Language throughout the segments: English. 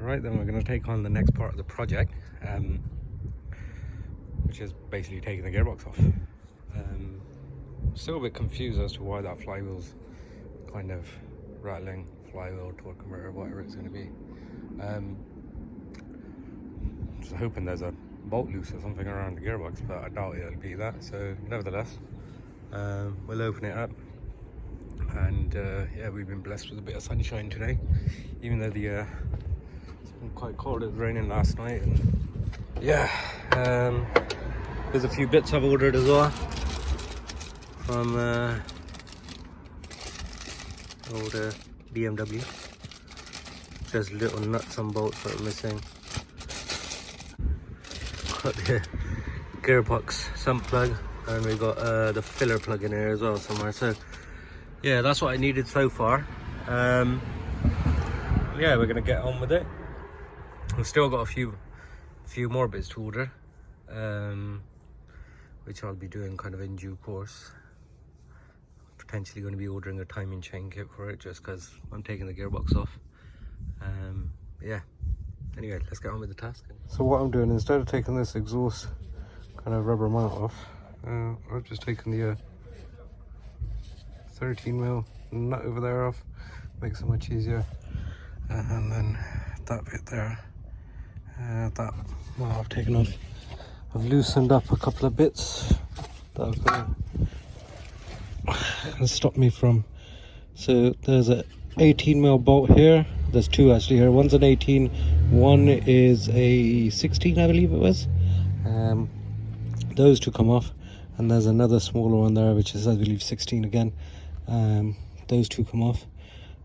Right, then we're going to take on the next part of the project, which is basically taking the gearbox off. Still a bit confused as to why that flywheel's kind of rattling, flywheel, torque converter, whatever it's going to be. Just hoping there's a bolt loose or something around the gearbox, but I doubt it'll be that. So nevertheless, we'll open it up. And yeah, we've been blessed with a bit of sunshine today, even though it's been quite cold. It was raining last night, and yeah, there's a few bits I've ordered as well from old BMW. Just little nuts and bolts that are missing. Got the gearbox sump plug, and we got the filler plug in here as well somewhere. So yeah, that's what I needed so far. Yeah, we're gonna get on with it. We've still got a few more bits to order, which I'll be doing kind of in due course. Potentially going to be ordering a timing chain kit for it, just because I'm taking the gearbox off. Yeah, anyway, let's get on with the task. So what I'm doing, instead of taking this exhaust kind of rubber mount off, I've just taken the 13mm nut over there off. Makes it much easier. And then that bit there, that well, I've taken off. I've loosened up a couple of bits that are going to stop me from. So there's a 18mm bolt here. There's two actually here. One's an 18, one is a 16, I believe it was. Those two come off, and there's another smaller one there, which is I believe 16 again. Those two come off,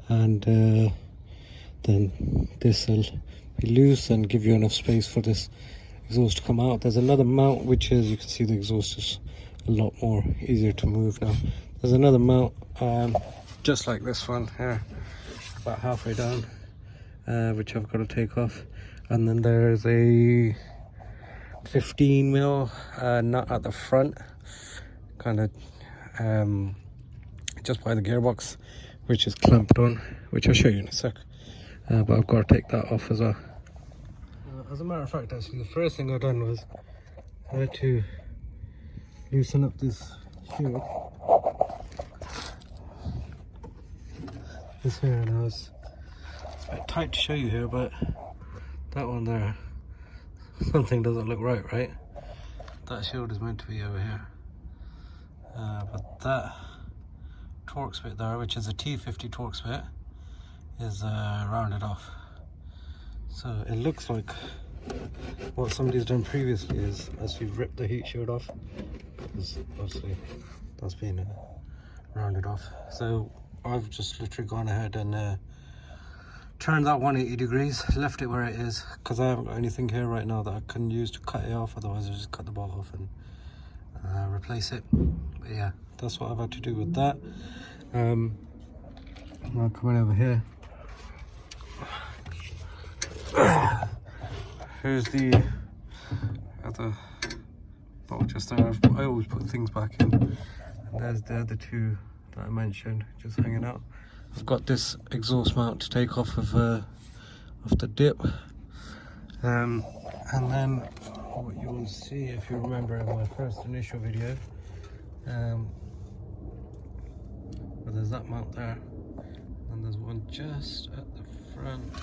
and then this will be loose and give you enough space for this exhaust to come out. There's another mount, which is, you can see the exhaust is a lot more easier to move now. There's another mount just like this one here, about halfway down, which I've got to take off. And then there's a 15mm nut at the front, kind of just by the gearbox, which is clamped on, which I'll show you in a sec. But I've got to take that off as well. As a matter of fact, actually, the first thing I've done was I had to loosen up this shield. This here, and it's a bit tight to show you here, but that one there, something doesn't look right? That shield is meant to be over here. But that Torx bit there, which is a T50 Torx bit, is rounded off. So it looks like what somebody's done previously is actually ripped the heat shield off, because obviously that's been rounded off. So I've just literally gone ahead and turned that 180 degrees, left it where it is, because I haven't got anything here right now that I can use to cut it off. Otherwise I'll just cut the bolt off and replace it. But yeah, that's what I've had to do with that. Now coming over here, here's the other bolt just there. I always put things back in, and there's the other two that I mentioned just hanging out. I've got this exhaust mount to take off of the dip, and then what you will see, if you remember in my first initial video, but there's that mount there, and there's one just at the front.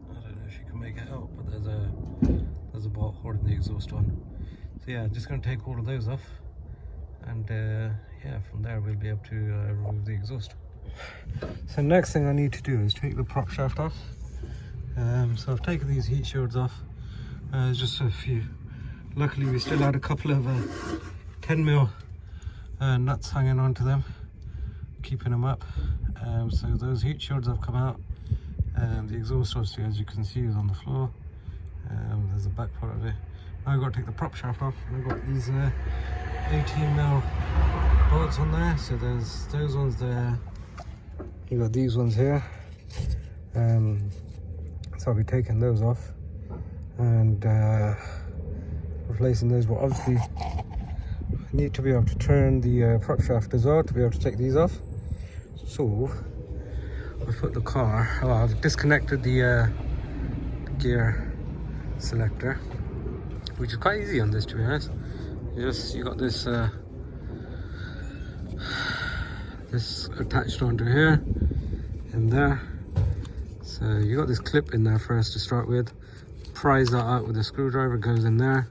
I don't know if you can make it out, but there's a bolt holding the exhaust on. So yeah, I'm just going to take all of those off, and yeah, from there we'll be able to remove the exhaust. So next thing I need to do is take the prop shaft off. So I've taken these heat shields off. Just a few. Luckily we still had a couple of 10mm nuts hanging onto them, keeping them up. So those heat shields have come out. The exhaust, obviously, as you can see, is on the floor. There's the back part of it. Now I've got to take the prop shaft off, and I've got these 18mm bolts on there. So there's those ones there. You got these ones here. So I'll be taking those off and replacing those. But obviously, I need to be able to turn the prop shaft as well to be able to take these off. So I've put the car. Well, I've disconnected the gear selector, which is quite easy on this, to be honest. You got this this attached onto here and there. So you got this clip in there first to start with. Prise that out with a screwdriver, goes in there.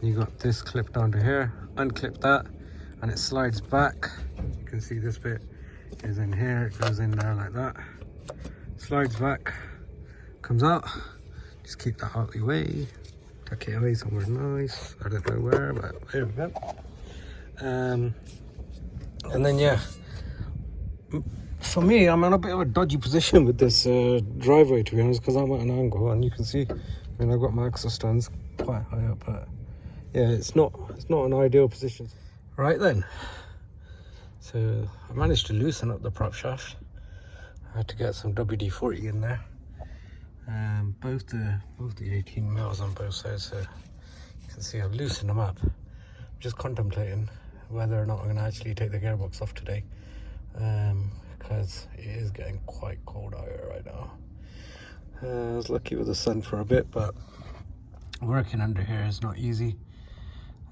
You got this clipped onto here. Unclip that, and it slides back. You can see this bit is in here. It goes in there like that. Slides back, comes out. Just keep that out of the way. Tuck it away somewhere nice. I don't know where, but there we go. And then yeah, for me, I'm in a bit of a dodgy position with this driveway, to be honest, because I'm at an angle, and you can see, I mean, I've got my axle stands quite high up, but yeah, it's not an ideal position. Right then, so I managed to loosen up the prop shaft. I had to get some WD-40 in there. Both the 18 mils on both sides, so you can see I've loosened them up. I'm just contemplating whether or not I'm going to actually take the gearbox off today, because it is getting quite cold out here right now. I was lucky with the sun for a bit, but working under here is not easy.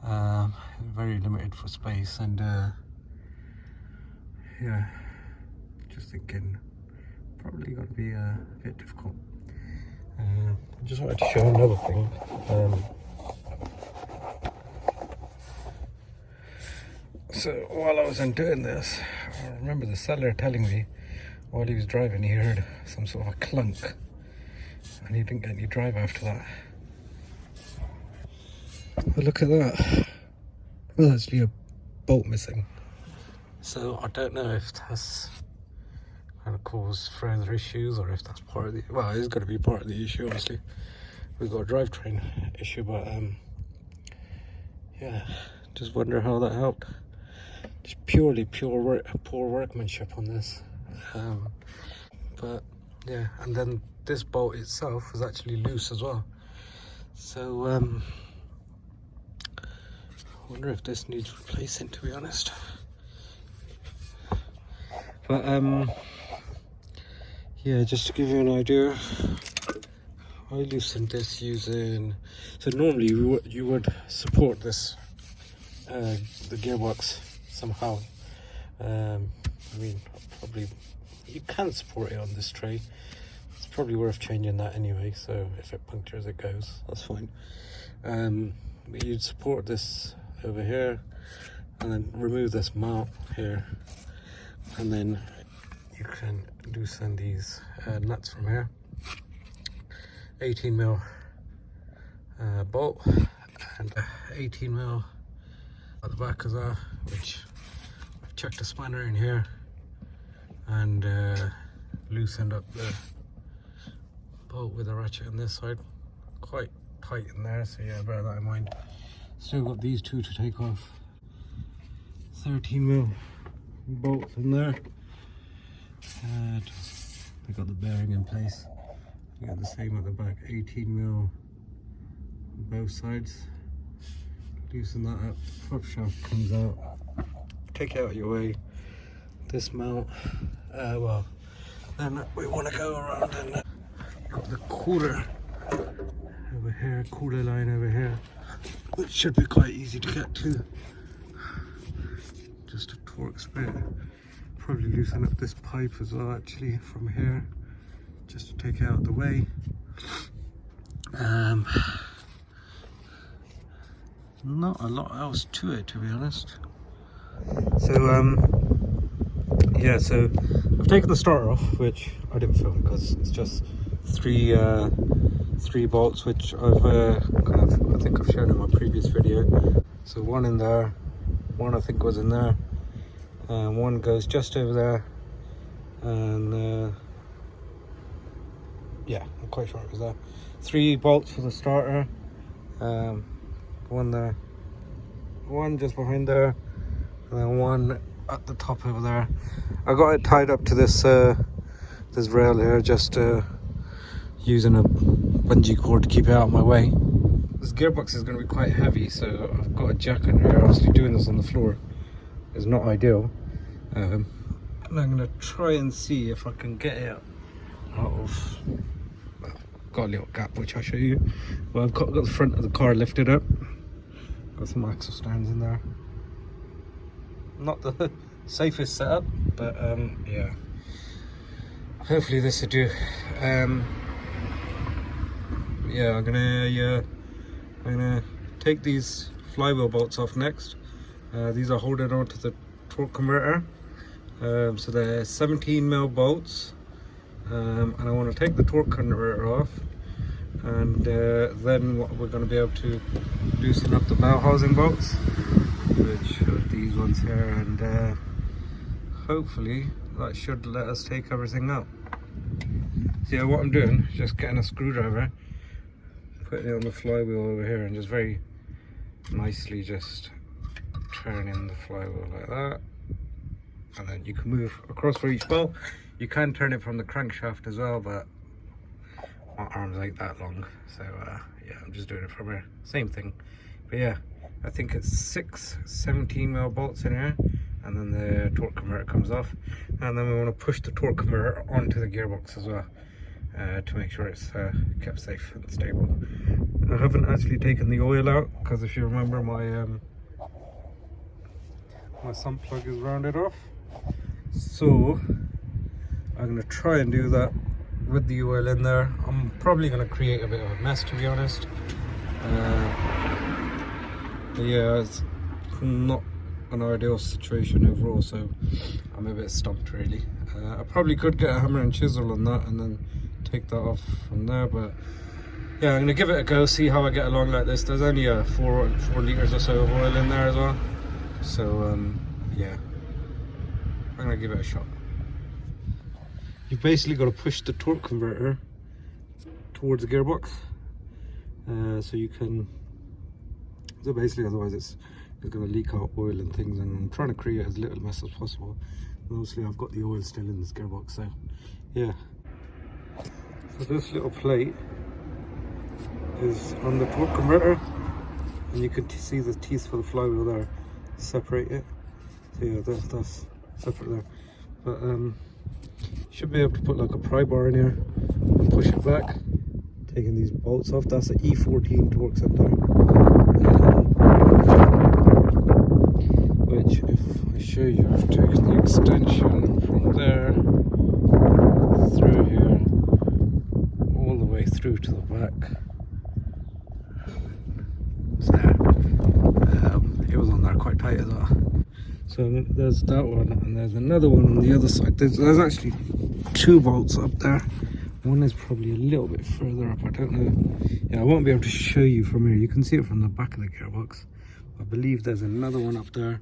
Very limited for space, and yeah, just thinking probably going to be a bit difficult. I just wanted to show another thing. So while I was doing this, I remember the seller telling me while he was driving he heard some sort of a clunk, and he didn't get any drive after that. But look at that. There's actually a bolt missing. So I don't know if that's going to cause further issues, or if that's part of the, well, it's going to be part of the issue, obviously. We've got a drivetrain issue, but yeah, just wonder how that helped. Just purely poor workmanship on this. But yeah, and then this bolt itself was actually loose as well. So I wonder if this needs replacing, to be honest. But yeah, just to give you an idea, I loosened this using, so normally you would support this, the gearbox somehow. I mean, probably you can support it on this tray. It's probably worth changing that anyway, so if it punctures it goes, that's fine. But you'd support this over here and then remove this mount here, and then you can loosen these nuts from here. 18 mil bolt and 18 mil at the back of that, which I've chucked a spanner in here and loosened up the bolt with a ratchet on this side. Quite tight in there, so yeah, bear that in mind. Still got these two to take off. 13 mil bolts in there. And I got the bearing in place. You got the same at the back, 18 mil on both sides. Loosen that up, prop shaft comes out. Take it out of your way. This mount, well, then we want to go around and got the cooler over here, cooler line over here, which should be quite easy to get to. Just a torque spit. Probably loosen up this pipe as well, actually, from here, just to take it out of the way. Not a lot else to it, to be honest. So yeah, so I've taken the starter off, which I didn't film because it's just three bolts, which I've I think I've shown in my previous video. So one in there, one I think was in there, and one goes just over there, and yeah, I'm quite sure it was there. 3 bolts for the starter, one there, one just behind there, and then one at the top over there. I got it tied up to this this rail here, just using a bungee cord to keep it out of my way. This gearbox is going to be quite heavy, so I've got a jack under here. Obviously doing this on the floor is not ideal, and I'm going to try and see if I can get it out of, well, got a little gap which I'll show you. But I've got the front of the car lifted up. Got some axle stands in there. Not the safest setup, but yeah. Hopefully this will do. Yeah, I'm gonna take these flywheel bolts off next. These are holding on to the torque converter. So they're 17mm bolts, and I want to take the torque converter off, and then what we're going to be able to loosen up the bow housing bolts, which are these ones here, and hopefully that should let us take everything out. So yeah, what I'm doing is just getting a screwdriver, putting it on the flywheel over here, and just very nicely just turning the flywheel like that. And then you can move across for each bolt. You can turn it from the crankshaft as well, but my arms ain't that long, so yeah, I'm just doing it from here. Same thing, but yeah, I think it's 6 17mm bolts in here, and then the torque converter comes off, and then we want to push the torque converter onto the gearbox as well, to make sure it's kept safe and stable. I haven't actually taken the oil out because if you remember, my sump plug is rounded off. So I'm going to try and do that with the oil in there. I'm probably going to create a bit of a mess, to be honest. But yeah, it's not an ideal situation overall, so I'm a bit stumped really. I probably could get a hammer and chisel on that and then take that off from there, but yeah, I'm going to give it a go, see how I get along like this. There's only 4 litres or so of oil in there as well, so yeah, I'm going to give it a shot. You've basically got to push the torque converter towards the gearbox, so you can, so basically otherwise it's going to leak out oil and things, and I'm trying to create as little mess as possible. Mostly I've got the oil still in this gearbox, so yeah. So this little plate is on the torque converter, and you can see the teeth for the flywheel there separate it. So yeah, that's separate there, but should be able to put like a pry bar in here and push it back, taking these bolts off. That's an E14 torque center, which if I show you, I've taken the extension from there through here all the way through to the back. It's there. It was on there quite tight as well. So there's that one, and there's another one on the other side. There's actually 2 bolts up there. One is probably a little bit further up, I don't know. Yeah, I won't be able to show you from here. You can see it from the back of the gearbox. I believe there's another one up there,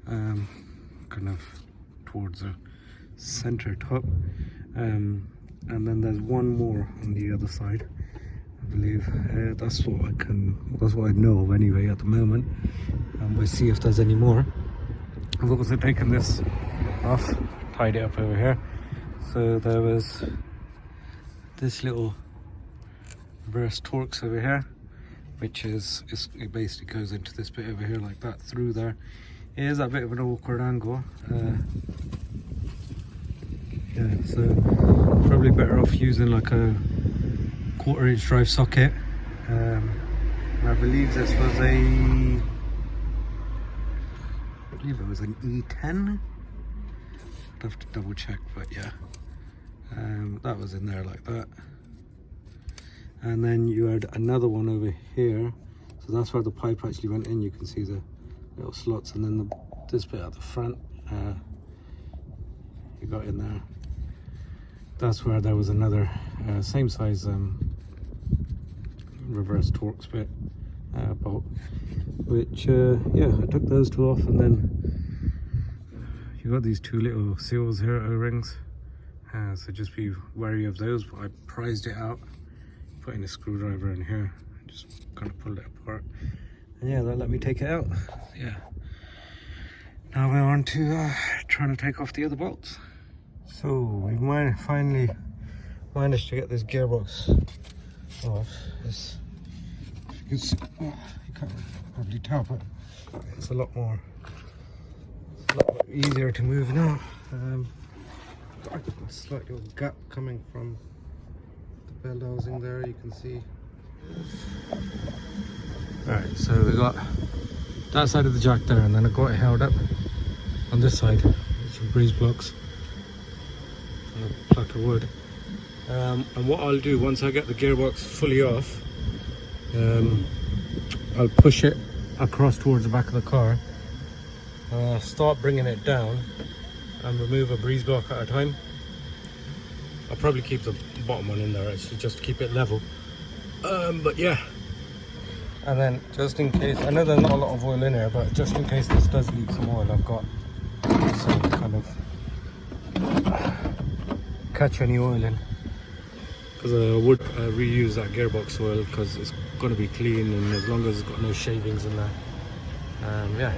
kind of towards the center top. And then there's one more on the other side, I believe. That's what I know of anyway at the moment. And we'll see if there's any more. I've also taken this off, tied it up over here. So there was this little reverse Torx over here, which it basically goes into this bit over here like that, through there. It is a bit of an awkward angle. Yeah, so probably better off using like a 1/4" drive socket. And I believe this was an E10. I'd have to double check, but yeah, that was in there like that. And then you had another one over here, so that's where the pipe actually went in. You can see the little slots, and then this bit at the front, you got in there. That's where there was another same size reverse Torx bit bolt, which yeah, I took those 2 off, and then you got these 2 little seals here, O-rings, so just be wary of those. But I prized it out, putting a screwdriver in here, just kind of pulled it apart, and yeah, that let me take it out. Yeah, now we're on to trying to take off the other bolts. So we've finally managed to get this gearbox off. You can't probably tell, but it's a lot more easier to move now. Got a slight little gap coming from the belt housing there, you can see. Alright, so we got that side of the jack there, and then I got it held up on this side with some breeze blocks and a plaque of wood. And what I'll do once I get the gearbox fully off, I'll push it across towards the back of the car, start bringing it down and remove a breeze block at a time. I'll probably keep the bottom one in there actually, just to keep it level. But yeah, and then just in case, I know there's not a lot of oil in here, but just in case this does leak some oil, I've got some kind of catch any oil in, because I would reuse that gearbox oil because it's going to be clean, and as long as it's got no shavings in there. Yeah,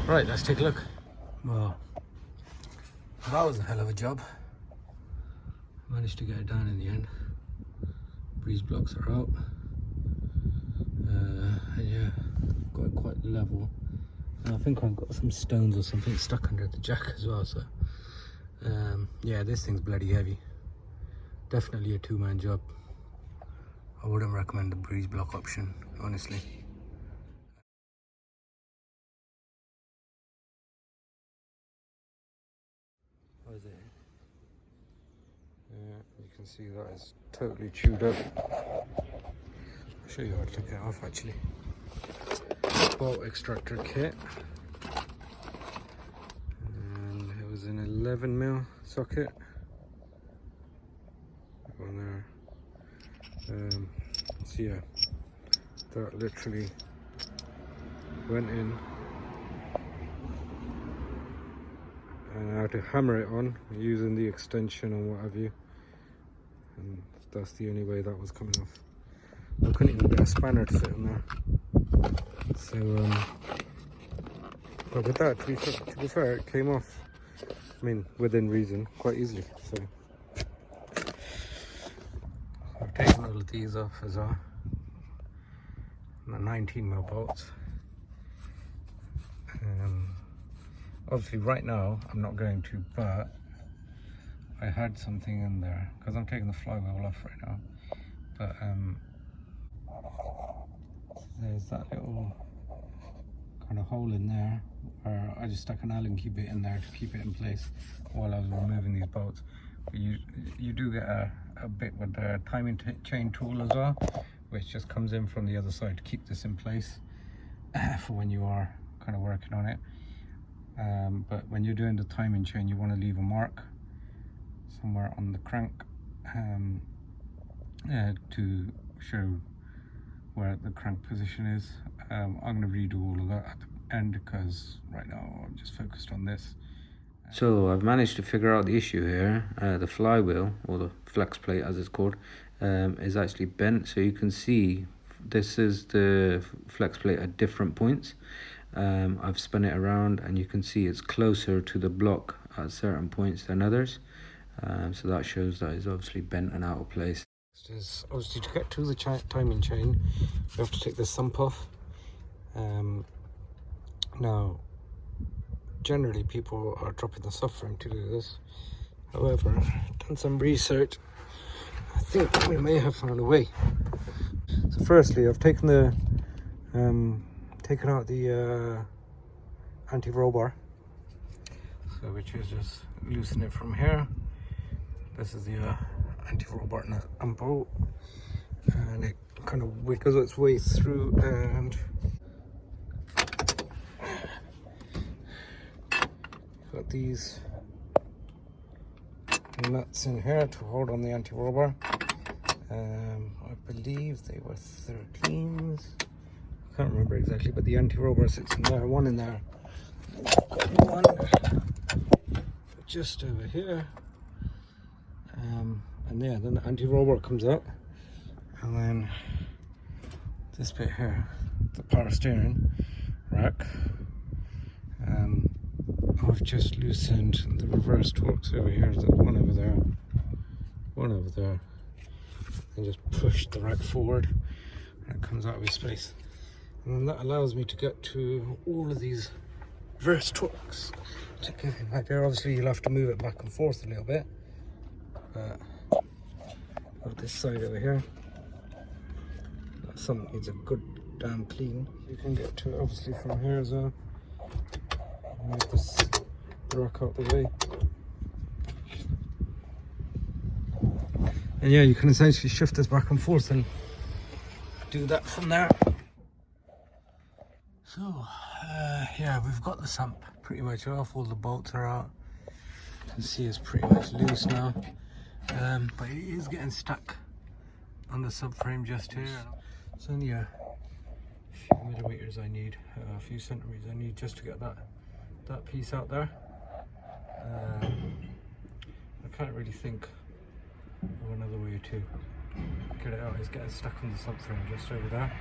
right, let's take a look. Well, that was a hell of a job. Managed to get it down in the end. Breeze blocks are out. And yeah, got it quite level. And I think I've got some stones or something stuck under the jack as well, so yeah, this thing's bloody heavy. Definitely a two-man job. I wouldn't recommend the breeze block option, honestly. What is it? Yeah, you can see that is totally chewed up. I'll show you how to take it off actually. Bolt extractor kit. And it was an 11mm socket. On there. So yeah, that literally went in, and I had to hammer it on using the extension and what have you, and that's the only way that was coming off. I couldn't even get a spanner to fit in there. So but with that, to be fair, it came off, I mean, within reason, quite easily. So I've taken all of these off as well. The 19mm bolts. Obviously right now I'm not going to, but I had something in there because I'm taking the flywheel off right now. But there's that little kind of hole in there where I just stuck an Allen key bit in there to keep it in place while I was removing these bolts. But you do get a bit with the timing chain tool as well, which just comes in from the other side to keep this in place for when you are kind of working on it. But when you're doing the timing chain, you want to leave a mark somewhere on the crank to show where the crank position is. I'm going to redo all of that at the end because right now I'm just focused on this. So I've managed to figure out the issue here. The flywheel, or the flex plate as it's called, is actually bent. So you can see this is the flex plate at different points. I've spun it around and you can see it's closer to the block at certain points than others. So that shows that it's obviously bent and out of place. Is obviously to get to the timing chain, we have to take the sump off. Now, generally people are dropping the subframe to do this. However, I've done some research. I think we may have found a way. So firstly, I've taken the taken out the anti-roll bar, so which is just loosen it from here. This is the anti-roll bar and bolt, and it kind of wiggles its way through, and got these nuts in here to hold on the anti-roll bar. I believe they were 13s. I can't remember exactly, but the anti-roll bar sits in there, one in there. Got one just over here. And yeah, then the anti-roll bar comes out, and then this bit here, the power steering rack. I've just loosened the reverse torques over here. There's one over there, one over there, and just push the rack forward, and it comes out of its space. And then that allows me to get to all of these reverse torques. To give you an idea, obviously you'll have to move it back and forth a little bit, but of this side over here. Some needs a good damn clean. You can get to it obviously from here as well. Move this rock out the way. And yeah, you can essentially shift this back and forth and do that from there. So yeah, we've got the sump pretty much off, all the bolts are out. You can see it's pretty much loose now, but it is getting stuck on the subframe just here. It's only a few millimeters I need, a few centimeters I need just to get that piece out there. I can't really think of another way to get it out. It's getting stuck on the subframe just over there.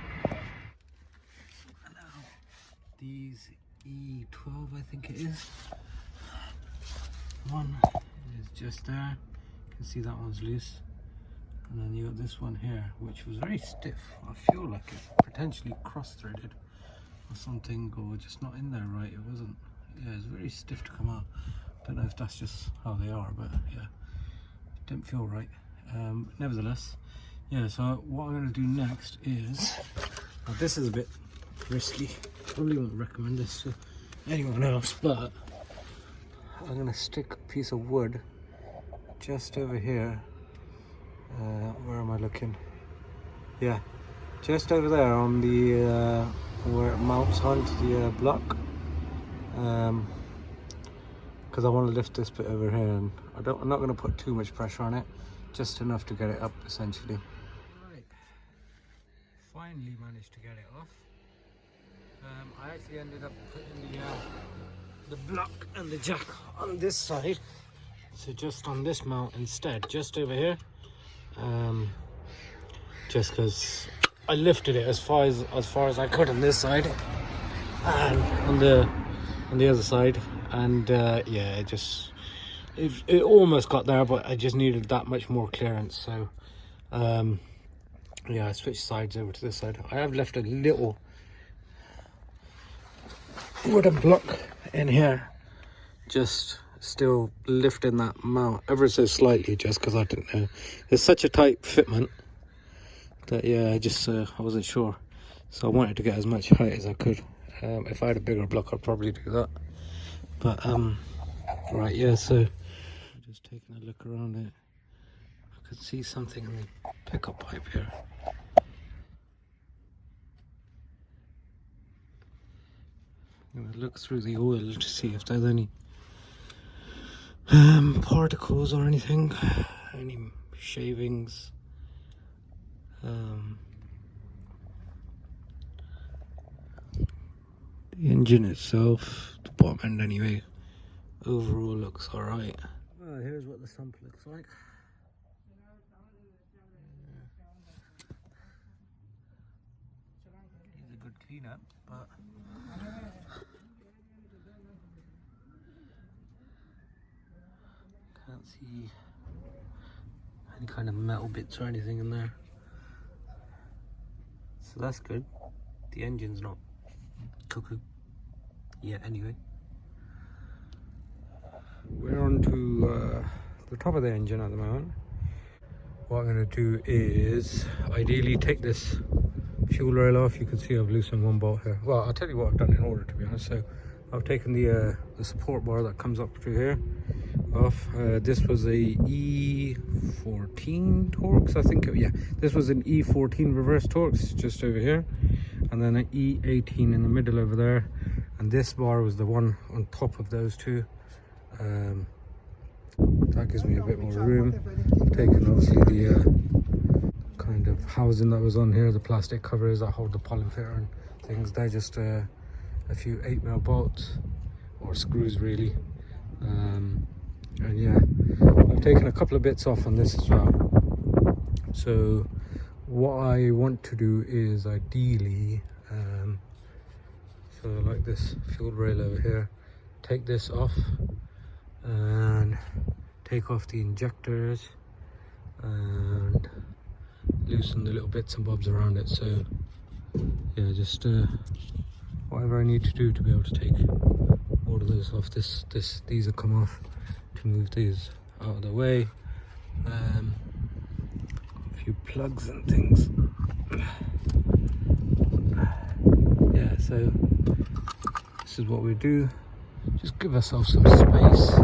These E12, I think it is. One is just there. You can see that one's loose. And then you got this one here, which was very stiff. I feel like it's potentially cross-threaded or something, or just not in there right. It wasn't. Yeah, it's very stiff to come out. Don't know if that's just how they are, but yeah, it didn't feel right. Nevertheless, yeah. So what I'm going to do next is, now this is a bit risky. Probably won't recommend this to anyone else, but I'm going to stick a piece of wood just over here. Where am I looking? Yeah, just over there on the where it mounts onto the block, because I want to lift this bit over here, and I'm not going to put too much pressure on it, just enough to get it up essentially. Right, finally managed to get it off. I actually ended up putting the block and the jack on this side, so just on this mount instead, just over here. Just because I lifted it as far as I could on this side and on the other side, and yeah, it almost got there, but I just needed that much more clearance. So yeah, I switched sides over to this side. I have left a little wooden block in here, just still lifting that mount ever so slightly, just because I didn't know. It's such a tight fitment that yeah, I wasn't sure, so I wanted to get as much height as I could. If I had a bigger block, I'd probably do that, but right, yeah, so just taking a look around it, I could see something in the pickup pipe here. I'm gonna look through the oil to see if there's any particles or anything, any shavings. The engine itself, the bottom end anyway, overall looks alright. Well, here's what the sump looks like. Needs a good cleanup, but can't see any kind of metal bits or anything in there, so that's good. The engine's not cuckoo yet anyway. We're on to the top of the engine at the moment. What I'm going to do is ideally take this fuel rail off. You can see I've loosened one bolt here. Well, I'll tell you what I've done in order, to be honest. So I've taken the support bar that comes up through here off. This was a E14 Torx, I think. Yeah, this was an E14 reverse Torx just over here, and then an E18 in the middle over there, and this bar was the one on top of those two. That gives me a bit more room. I've taken obviously the kind of housing that was on here, the plastic covers that hold the pollen filter and things. They're just a few 8mm bolts or screws really. And yeah, I've taken a couple of bits off on this as well. So what I want to do is ideally, so like this fuel rail over here, take this off and take off the injectors and loosen the little bits and bobs around it. So yeah, just whatever I need to do to be able to take all of this off. These will come off, to move these out of the way. few plugs and things. Yeah, so this is what we do. Just give ourselves some space.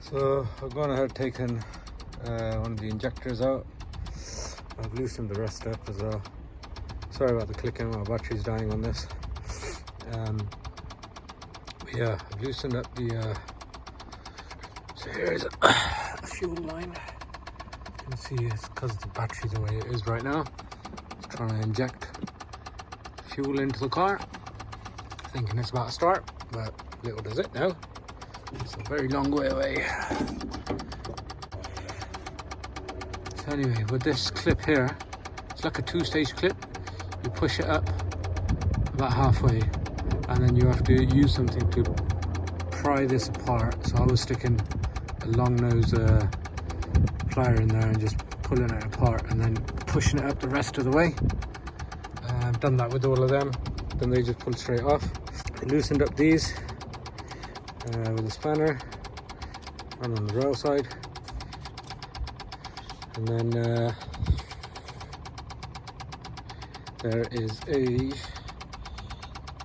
So I've gone ahead taken one of the injectors out. I've loosened the rest up as well. Sorry about the clicking, my battery's dying on this. But yeah, I've loosened up the so here's a fuel line. You can see it's because the battery the way it is right now. It's trying to inject fuel into the car, thinking it's about to start, but little does it know, it's a very long way away. So anyway, with this clip here, it's like a two-stage clip. You push it up about halfway, and then you have to use something to pry this apart. So I was sticking a long nose plier in there and just pulling it apart and then pushing it up the rest of the way. I've done that with all of them, then they just pull straight off. I loosened up these with a spanner and on the rail side, and then there is a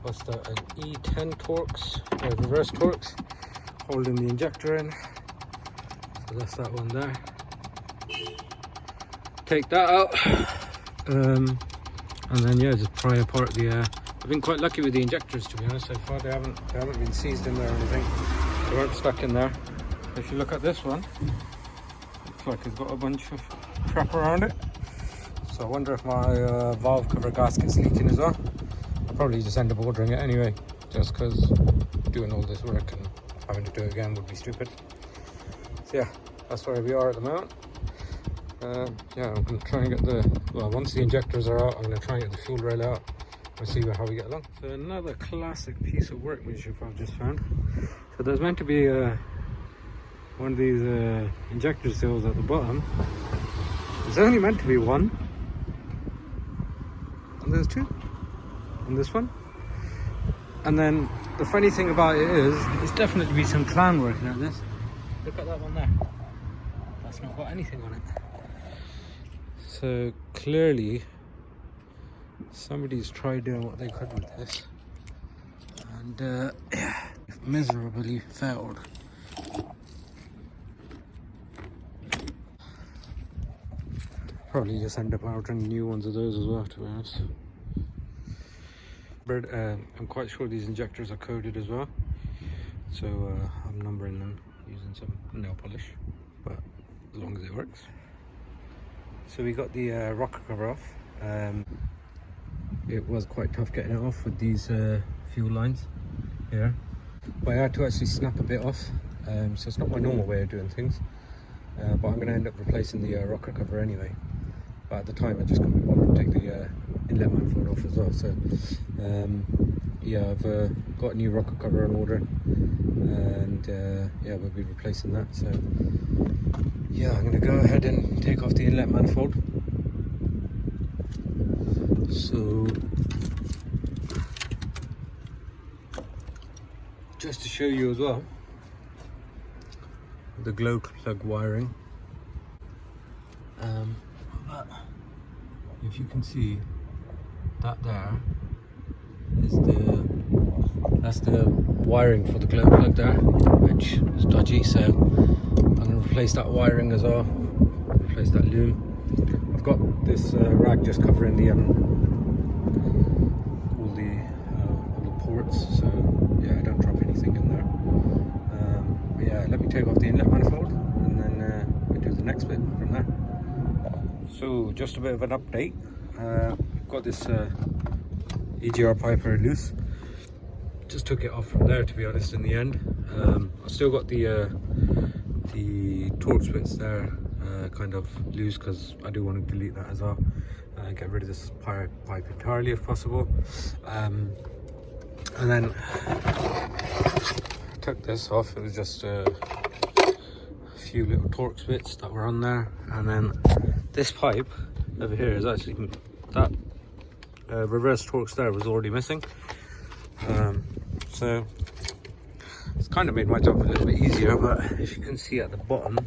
what's that, an E10 Torx, reverse Torx, holding the injector in. So that's that one there. Take that out, and then yeah, just pry apart the I've been quite lucky with the injectors, to be honest, so far. They haven't been seized in there or anything. They weren't stuck in there. If you look at this one, looks like it's got a bunch of crap around it. So I wonder if my valve cover gasket's leaking as well. I'll probably just end up ordering it anyway, just because doing all this work and having to do it again would be stupid. So yeah, that's where we are at the moment. Yeah, I'm going to try and get once the injectors are out, I'm going to try and get the fuel rail out. We'll see how we get along. So another classic piece of workmanship I've just found. So there's meant to be one of these injector seals at the bottom. There's only meant to be one. And there's two. And this one. And then the funny thing about it is, there's definitely be some clown working at this. Look at that one there. That's not got anything on it. So clearly somebody's tried doing what they could with this and miserably failed. Probably just end up ordering new ones of those as well, to be honest. But I'm quite sure these injectors are coded as well, so I'm numbering them using some nail polish, but as long as it works. So we got the rocker cover off. It was quite tough getting it off with these fuel lines here, but I had to actually snap a bit off, so it's not my normal way of doing things, but I'm going to end up replacing the rocker cover anyway. But at the time I just couldn't be bothered to take the inlet manifold off as well. So yeah, I've got a new rocker cover on order, and yeah, we'll be replacing that. So yeah, I'm going to go ahead and take off the inlet manifold. So just to show you as well, the glow plug wiring. If you can see that there is that's the wiring for the glow plug there, which is dodgy, so I'm going to replace that wiring as well, replace that loom. I've got this rag just covering the all the ports, so yeah, I don't drop anything in there. But yeah, let me take off the inlet manifold and then we'll do the next bit from there. So just a bit of an update. I've got this EGR piper loose. Just took it off from there, to be honest, in the end. I've still got the Torx bits there kind of loose, because I do want to delete that as well. Get rid of this pipe entirely if possible. And then I took this off. It was just a few little Torx bits that were on there, and then this pipe over here is actually that reverse Torx there was already missing, so it's kind of made my job a little bit easier. But if you can see at the bottom,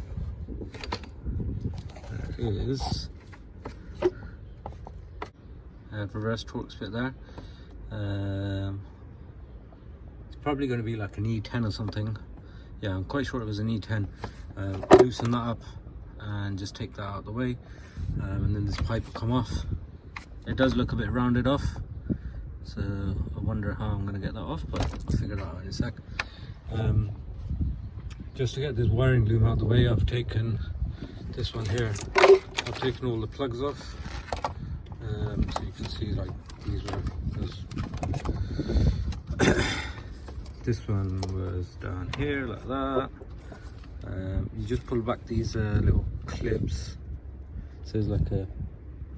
there is reverse torque split there. It's probably going to be like an E10 or something. Yeah, I'm quite sure it was an E10. Loosen that up and just take that out of the way, and then this pipe will come off. It does look a bit rounded off, so I wonder how I'm going to get that off, but I'll figure that out in a sec. Just to get this wiring loom out of the way, I've taken this one here. I've taken all the plugs off, so you can see like these were this one was down here like that. You just pull back these little clips, so there's like a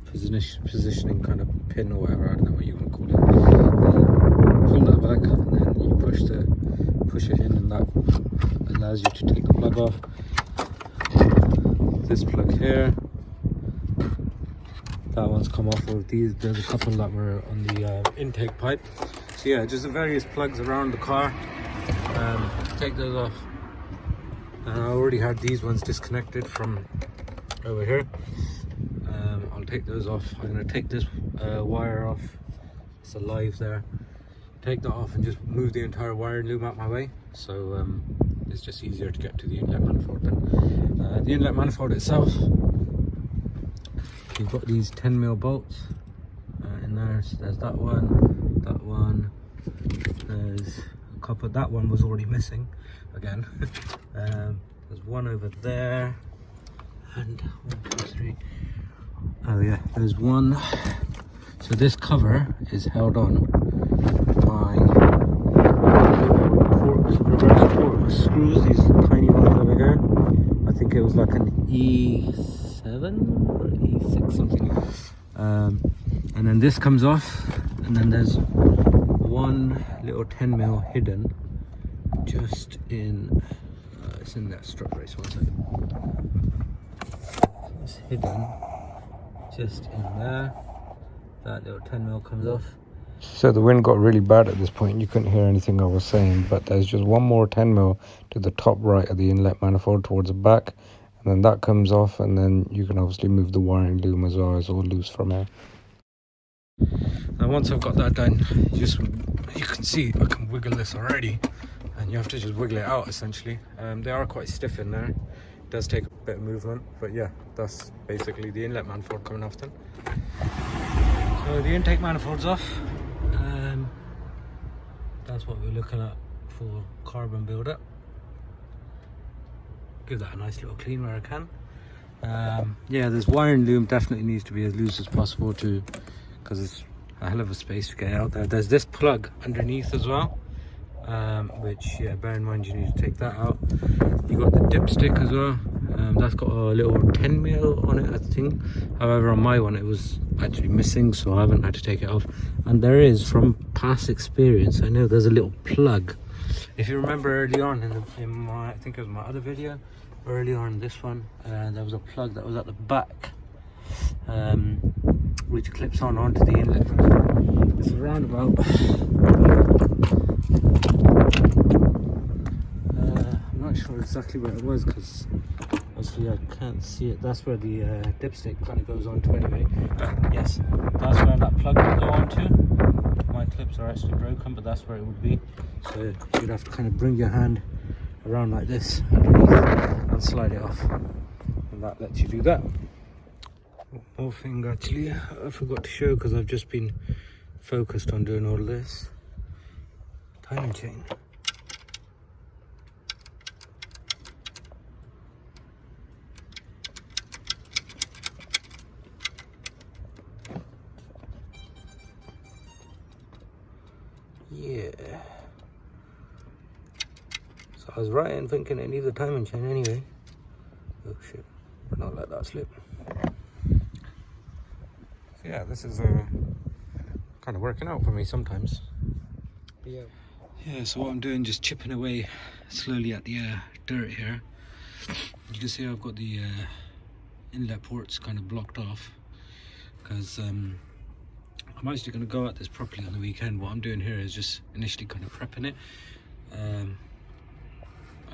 positioning kind of pin or whatever, I don't know what you want to call it. Pull that back and then you push it in, and that allows you to take the plug off. This plug here, that one's come off. Of these, there's a couple that were on the intake pipe. So yeah, just the various plugs around the car. Take those off. I already had these ones disconnected from over here. I'll take those off. I'm going to take this wire off. It's alive there. Take that off and just move the entire wire loom out my way. So it's just easier to get to the inlet manifold then. The inlet manifold itself, you've got these 10mm bolts in there. So there's that one, there's a couple. That one was already missing again. There's one over there, and 1, 2, 3. Oh yeah, there's one. So this cover is held on by reverse torque screws, these tiny ones over here. I think it was like an E7 or E6 something. And then this comes off, and then there's one little 10mm hidden just in it's in that strut brace. 1 second. It's hidden just in there. That little 10mm comes off. So the wind got really bad at this point. You couldn't hear anything I was saying, but there's just one more 10mm to the top right of the inlet manifold towards the back, and then that comes off, and then you can obviously move the wiring loom as well. It's all loose from here. Now once I've got that done, you can see I can wiggle this already, and you have to just wiggle it out essentially. They are quite stiff in there. It does take a bit of movement, but yeah, that's basically the inlet manifold coming off then. So the intake manifold's off. That's what we're looking at for carbon buildup. Give that a nice little clean where I can. Yeah, this wiring loom definitely needs to be as loose as possible too, because it's a hell of a space to get out there. There's this plug underneath as well, which, yeah, bear in mind you need to take that out. You got the dipstick as well. That's got a little 10mm on it, I think. However, on my one it was actually missing, so I haven't had to take it off. And there is, from past experience, I know there's a little plug. If you remember early on in my, I think it was my other video, early on this one, there was a plug that was at the back, which clips onto the inlet. It's around about I'm not sure exactly where it was, because obviously I can't see it. That's where the dipstick kind of goes on to anyway. Yes, that's where that plug will go on to. My clips are actually broken, but that's where it would be. So you'd have to kind of bring your hand around like this underneath and slide it off, and that lets you do that. One more thing actually I forgot to show, because I've just been focused on doing all this. Timing chain. Yeah. So I was right in thinking it needs a timing chain anyway. Oh shit, but not let that slip. So yeah, this is kind of working out for me sometimes. Yeah. Yeah, so what I'm doing, just chipping away slowly at the dirt here. You can see I've got the inlet ports kind of blocked off, because I'm actually going to go at this properly on the weekend. What I'm doing here is just initially kind of prepping it.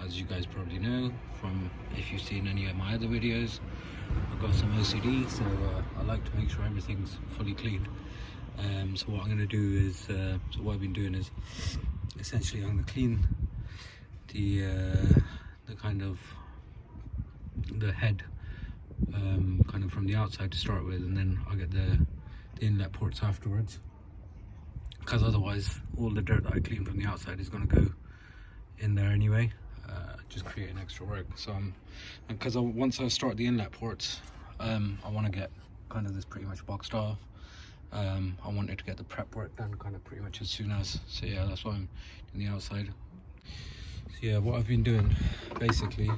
As you guys probably know from if you've seen any of my other videos, I've got some OCD, so I like to make sure everything's fully cleaned. So what I'm going to do is, so what I've been doing is essentially I'm going to clean the kind of the head kind of from the outside to start with, and then I'll get the inlet ports afterwards, because otherwise all the dirt that I clean from the outside is going to go in there anyway, just creating extra work. So because once I start the inlet ports, I want to get kind of this pretty much boxed off. I wanted to get the prep work done kind of pretty much as soon as, so yeah, that's why I'm in the outside. So yeah, what I've been doing basically,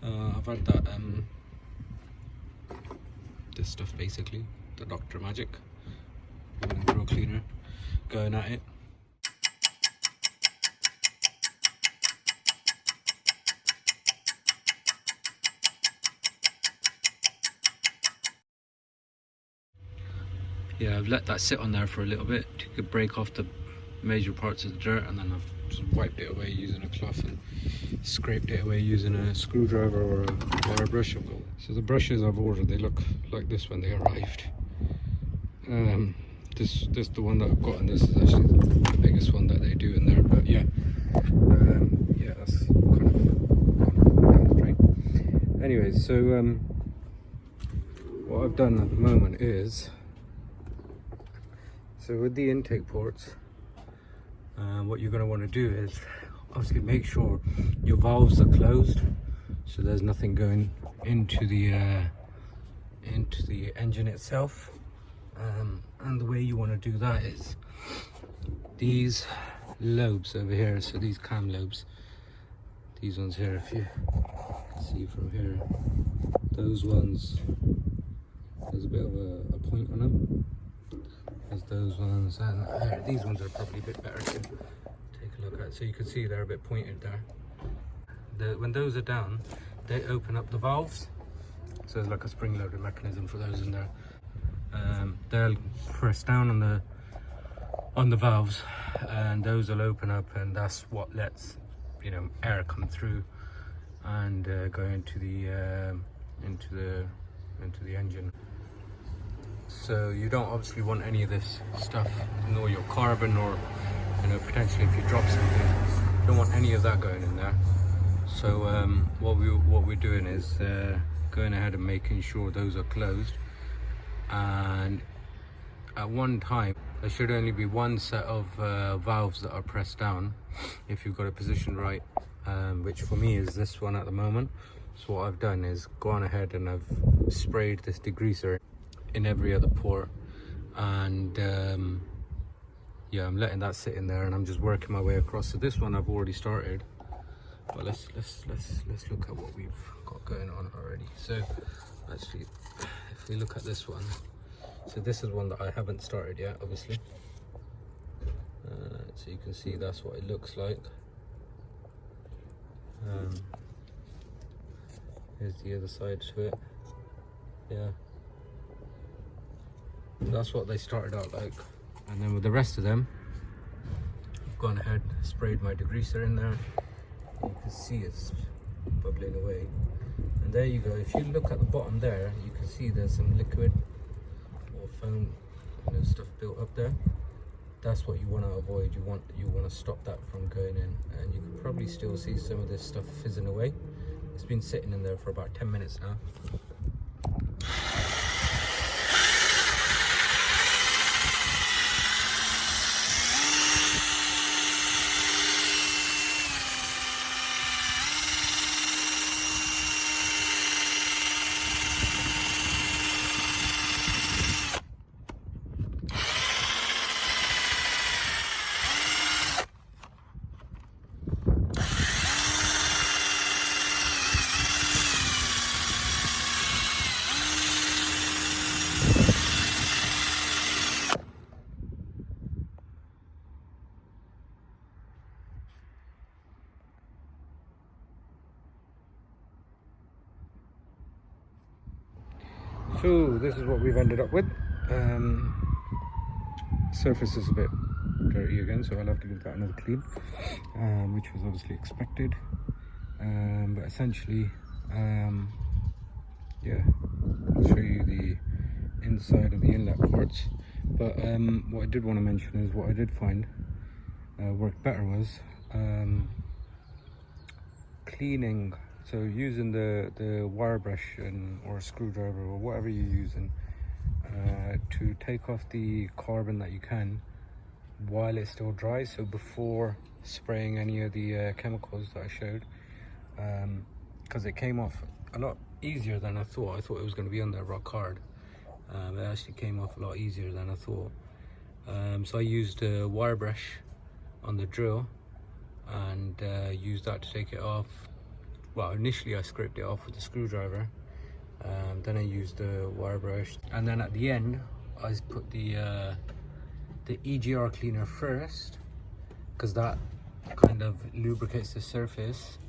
I've had that this stuff basically, the Dr. Magic Grow Cleaner, going at it. Yeah, I've let that sit on there for a little bit to break off the major parts of the dirt, and then I've just wiped it away using a cloth and scraped it away using a screwdriver or a brush. So the brushes I've ordered, they look like this when they arrived. This the one that I've got, and this is actually the biggest one that they do in there. But yeah, yeah, that's kind of down the drain. Anyways, so what I've done at the moment is, so with the intake ports, what you're going to want to do is obviously make sure your valves are closed, so there's nothing going into the engine itself. And the way you want to do that is these lobes over here, so these cam lobes, these ones here, if you see from here, those ones, there's a bit of a point on them. There's those ones, and these ones are probably a bit better to take a look at. So you can see they're a bit pointed there. When those are down, they open up the valves. So there's like a spring-loaded mechanism for those in there. They'll press down on the valves, and those will open up, and that's what lets, you know, air come through and go into the engine. So you don't obviously want any of this stuff, nor your carbon, or, you know, potentially if you drop something, you don't want any of that going in there. So what we're doing is going ahead and making sure those are closed, and at one time there should only be one set of valves that are pressed down if you've got it positioned right, which for me is this one at the moment. So what I've done is gone ahead and I've sprayed this degreaser in every other port, and yeah, I'm letting that sit in there, and I'm just working my way across. So this one I've already started, but let's look at what we've got going on already. So actually, if we look at this one, so this is one that I haven't started yet, obviously. So you can see that's what it looks like. Here's the other side to it. Yeah, that's what they started out like. And then with the rest of them, I've gone ahead, sprayed my degreaser in there. You can see it's bubbling away, and there you go. If you look at the bottom there, you can see there's some liquid or foam, you know, stuff built up there. That's what you want to avoid. You want to stop that from going in, and you can probably still see some of this stuff fizzing away. It's been sitting in there for about 10 minutes now. So this is what we've ended up with. Surface is a bit dirty again, so I'll have to give that another clean, which was obviously expected. But essentially, yeah, I'll show you the inside of the inlet ports. But what I did want to mention is what I did find worked better was cleaning. So using the wire brush or a screwdriver or whatever you're using to take off the carbon that you can while it's still dry, so before spraying any of the chemicals that I showed, because it came off a lot easier than I thought. I thought it was going to be on there rock hard. It actually came off a lot easier than I thought. So I used a wire brush on the drill and used that to take it off. Well, initially I scraped it off with a screwdriver, then I used the wire brush, and then at the end I put the EGR cleaner first, because that kind of lubricates the surface,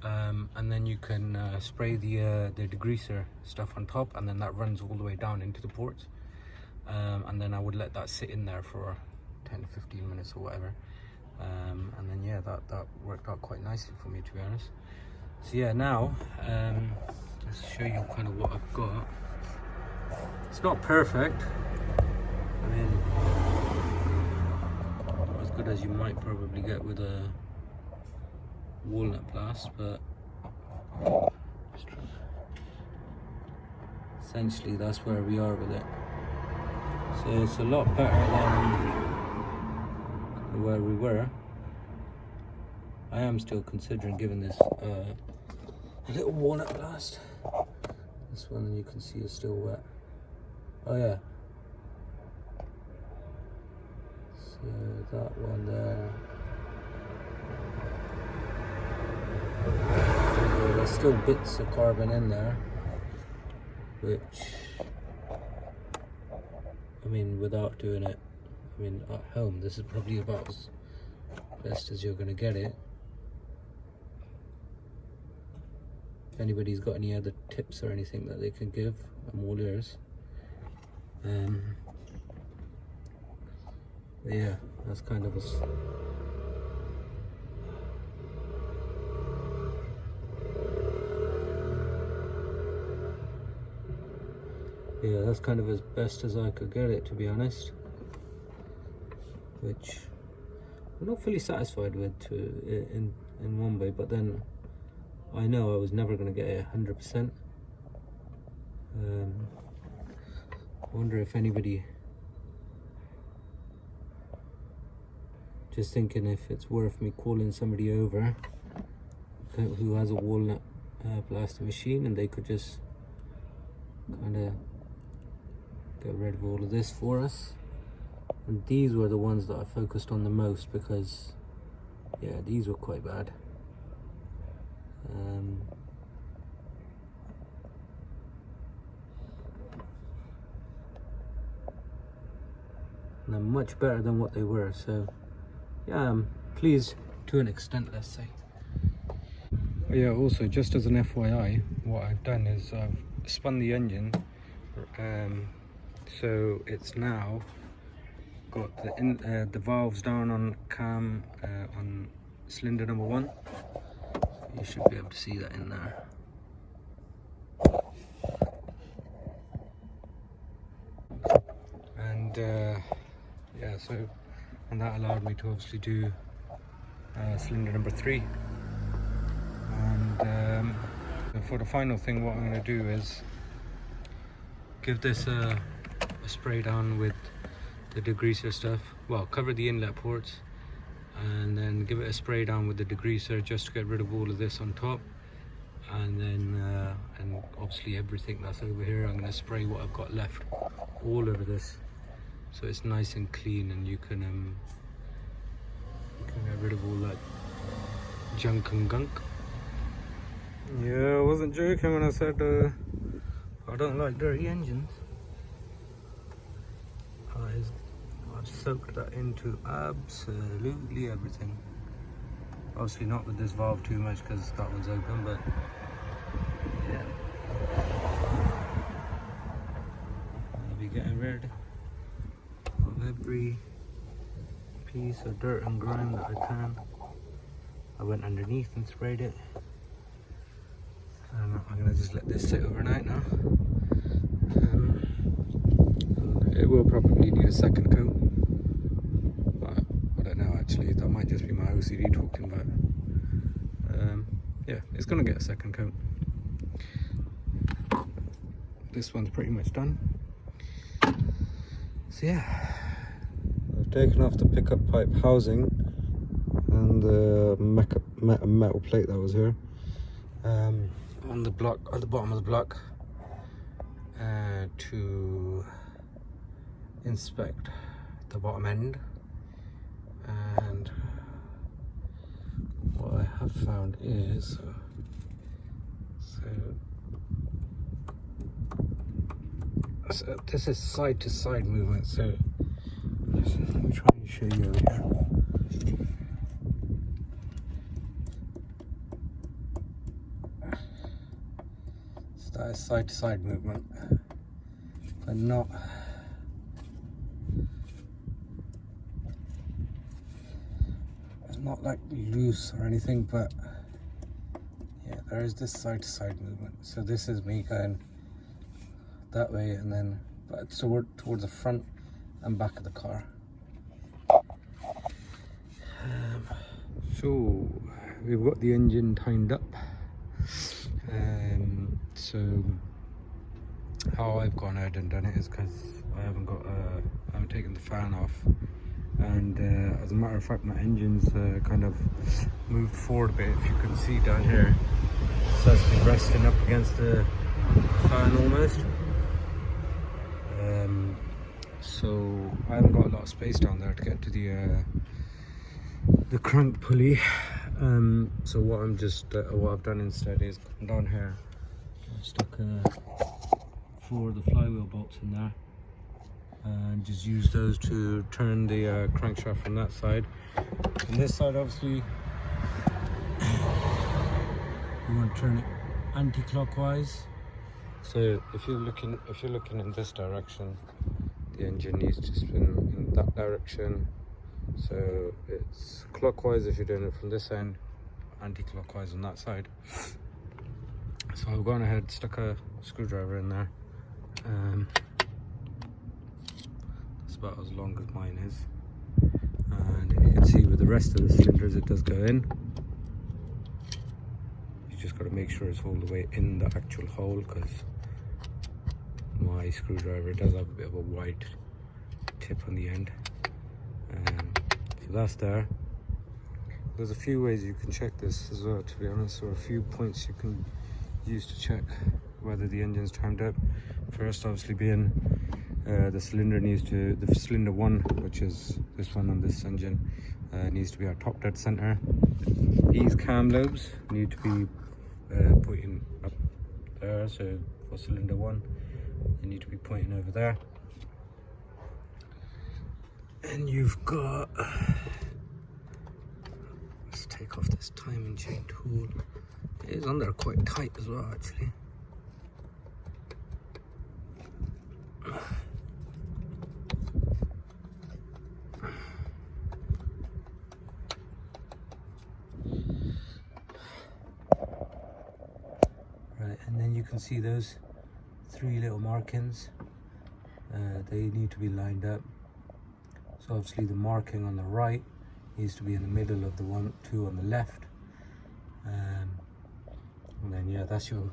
and then you can spray the degreaser stuff on top, and then that runs all the way down into the ports, and then I would let that sit in there for 10-15 minutes or whatever, and then yeah, that worked out quite nicely for me, to be honest. So yeah, now let's show you kind of what I've got. It's not perfect, I mean, not as good as you might probably get with a walnut blast, but essentially that's where we are with it. So it's a lot better than where we were. I am still considering giving this a little walnut blast. This one you can see is still wet. Oh yeah. So that one there. There's still bits of carbon in there, which, I mean, without doing it, I mean, at home, this is probably about as best as you're going to get it. If anybody's got any other tips or anything that they can give, I'm all ears. But yeah, that's kind of that's kind of as best as I could get it, to be honest, which I'm not fully satisfied with in one way, but then I know I was never going to get it 100%. I wonder if anybody, just thinking if it's worth me calling somebody over who has a walnut blasting machine, and they could just kind of get rid of all of this for us. And these were the ones that I focused on the most, because yeah, these were quite bad. And they're much better than what they were, so yeah, I'm pleased to an extent, let's say. But yeah, also just as an FYI, what I've done is I've spun the engine, so it's now got the valves down on cam on cylinder number 1. You should be able to see that in there. And yeah, so, and that allowed me to obviously do cylinder number 3. And for the final thing, what I'm going to do is give this a spray down with the degreaser stuff. Well, cover the inlet ports, and then give it a spray down with the degreaser just to get rid of all of this on top, and then and obviously everything that's over here I'm going to spray what I've got left all over this, so it's nice and clean, and you can get rid of all that junk and gunk. Yeah, I wasn't joking when I said I don't like dirty engines. I've soaked that into absolutely everything. Obviously not with this valve too much because that one's open, but yeah. I'll be getting rid of every piece of dirt and grime that I can. I went underneath and sprayed it. I'm going to just let this sit overnight now. it will probably need a second coat. But I don't know actually, that might just be my OCD talking, but yeah, it's gonna get a second coat. This one's pretty much done. So yeah, I've taken off the pickup pipe housing and the metal plate that was here on the block, at the bottom of the block, to inspect the bottom end. And what I have found is, so this is side to side movement, so let me try and show you over here. So that is side to side movement, but not like loose or anything, but yeah, there is this side to side movement. So this is me going that way, and then but towards the front and back of the car. So we've got the engine timed up. So how I've gone ahead and done it is because I haven't taken the fan off, and as a matter of fact my engine's kind of moved forward a bit, if you can see down here. So it's been resting up against the fan almost. So I haven't got a lot of space down there to get to the crank pulley. So what I've done instead is come down here, I've stuck 4 of the flywheel bolts in there, and just use those to turn the crankshaft from that side. And this side, obviously, you want to turn it anti-clockwise. So if you're looking in this direction, the engine needs to spin in that direction. So it's clockwise if you're doing it from this end, anti-clockwise on that side. So I've gone ahead, stuck a screwdriver in there. That's about as long as mine is. And if you can see with the rest of the cylinders, it does go in. You just got to make sure it's all the way in the actual hole, because my screwdriver does have a bit of a wide tip on the end. So that's there. There's a few ways you can check this as well, to be honest, or a few points you can use to check whether the engine's timed up. First, obviously, being the cylinder the cylinder 1, which is this one on this engine, needs to be our top dead center. These cam lobes need to be pointing up there, so for cylinder 1 you need to be pointing over there. And you've got, let's take off this timing chain tool. It is on there quite tight as well, actually. Right, and then you can see those 3 little markings. They need to be lined up. So obviously the marking on the right needs to be in the middle of the 2 on the left. And then yeah, that's your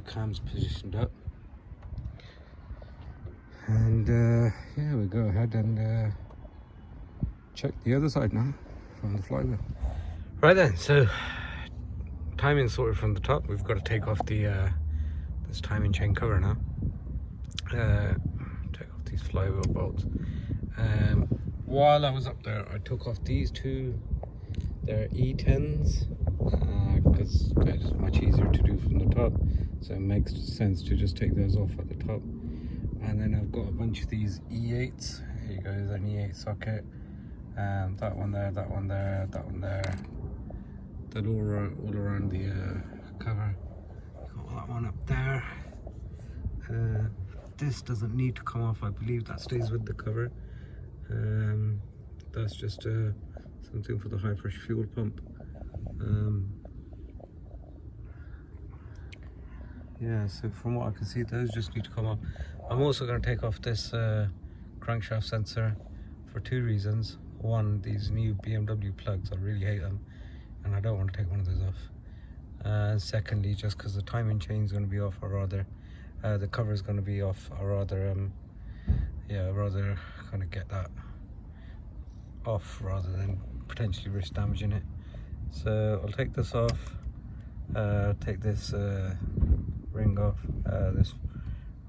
cams positioned up. And yeah, we go ahead and check the other side now from the flywheel. Right then, so timing sorted from the top. We've got to take off the this timing chain cover now. Take off these flywheel bolts. While I was up there, I took off these 2. They're E10s, because they're just much easier to do from the top, so it makes sense to just take those off at the top. And then I've got a bunch of these E8s. Here you go, there's an E8 socket. That one there, that one there, that one there. They're all around the cover. Got that one up there. This doesn't need to come off, I believe that stays with the cover. That's just something for the high pressure fuel pump. Yeah, so from what I can see, those just need to come off. I'm also going to take off this crankshaft sensor for two reasons. One, these new BMW plugs, I really hate them, and I don't want to take one of those off. And secondly, just because the timing chain is going to be off, or rather the cover is going to be off, or rather rather kind of get that off rather than potentially risk damaging it. So I'll take this off, take this ring off, this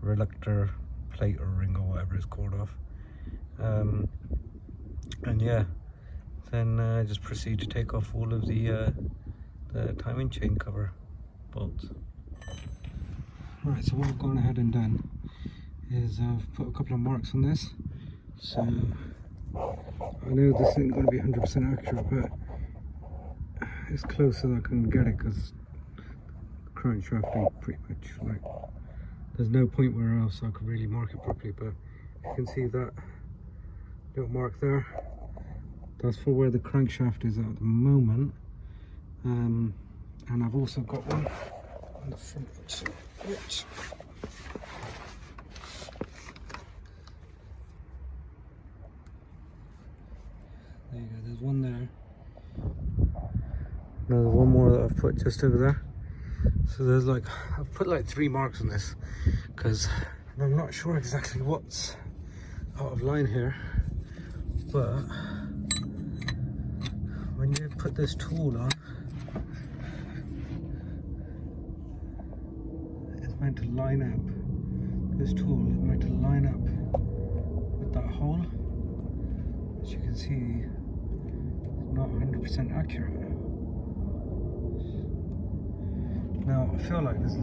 reluctor plate or ring or whatever it's called off, and yeah, then just proceed to take off all of the timing chain cover bolts. Right, so what I've gone ahead and done is I've put a couple of marks on this, so I know this isn't going to be 100% accurate, but it's close as I can get it, because the crankshaft ain't pretty much like, there's no point where else I could really mark it properly, but you can see that little mark there, that's for where the crankshaft is at the moment. And I've also got one on the front, which there you go, there's one there. There's one more that I've put just over there. So there's like, I've put like 3 marks on this because I'm not sure exactly what's out of line here, but when you put this tool on, it's meant to line up, this tool is meant to line up with that hole. As you can see, it's not 100% accurate. Now I feel like this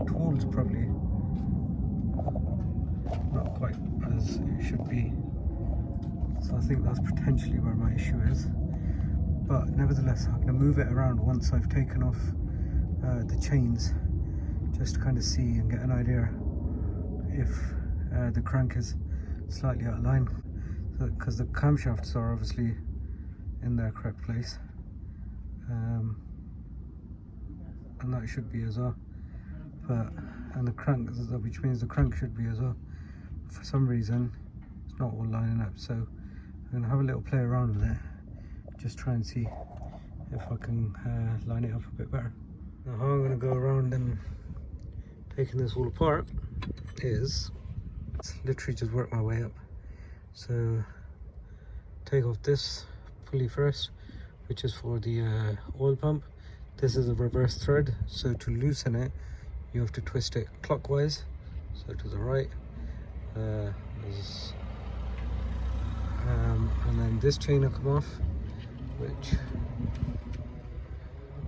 tool is probably not quite as it should be, so I think that's potentially where my issue is. But nevertheless, I'm going to move it around once I've taken off the chains, just to kind of see and get an idea if the crank is slightly out of line, because the camshafts are obviously in their correct place, and that should be as well, and the crank, which means the crank should be as well. For some reason it's not all lining up, so I'm going to have a little play around with it, just try and see if I can line it up a bit better. Now how I'm going to go around and taking this all apart is literally just work my way up. So take off this pulley first, which is for the oil pump. This is a reverse thread, so to loosen it you have to twist it clockwise, so to the right, and then this chain will come off, which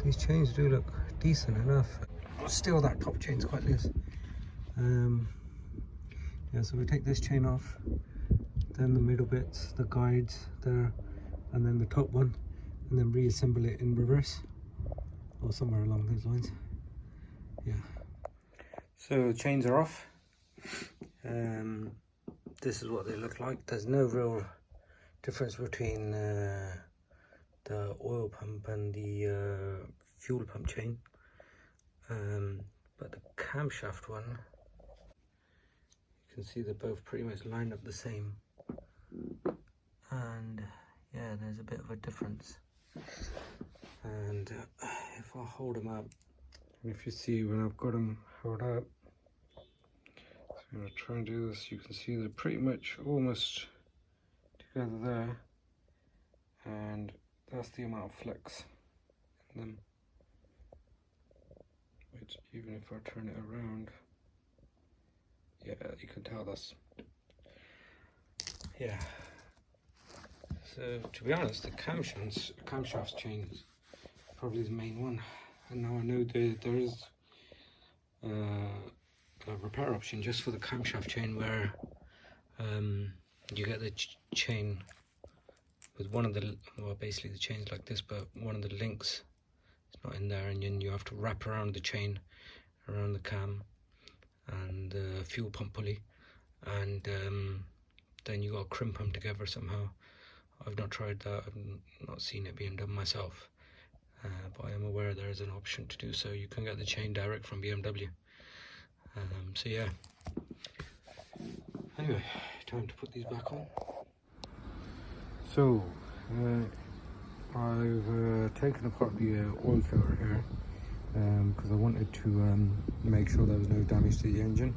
these chains do look decent enough. Still that top chain's quite loose. Yeah, so we take this chain off, then the middle bits, the guides there, and then the top one, and then reassemble it in reverse, or somewhere along those lines. Yeah. So chains are off. This is what they look like. There's no real difference between the oil pump and the fuel pump chain, but the camshaft one, you can see they're both pretty much lined up the same, and yeah, there's a bit of a difference. And if I hold them up, if you see when I've got them held up, so I'm going to try and do this, you can see they're pretty much almost together there, and that's the amount of flex in them, which even if I turn it around, yeah, you can tell that's, yeah. So to be honest, the camshaft chain is probably the main one, and now I know there is a repair option just for the camshaft chain, where you get the chain with one of the, well, basically the chain's like this, but one of the links is not in there, and then you have to wrap around the chain around the cam and the fuel pump pulley, and then you got to crimp them together somehow. I've not tried that, I've not seen it being done myself, but I am aware there is an option to do so. You can get the chain direct from BMW, So yeah. Anyway, time to put these back on. So, I've taken apart the oil filter here because I wanted to make sure there was no damage to the engine.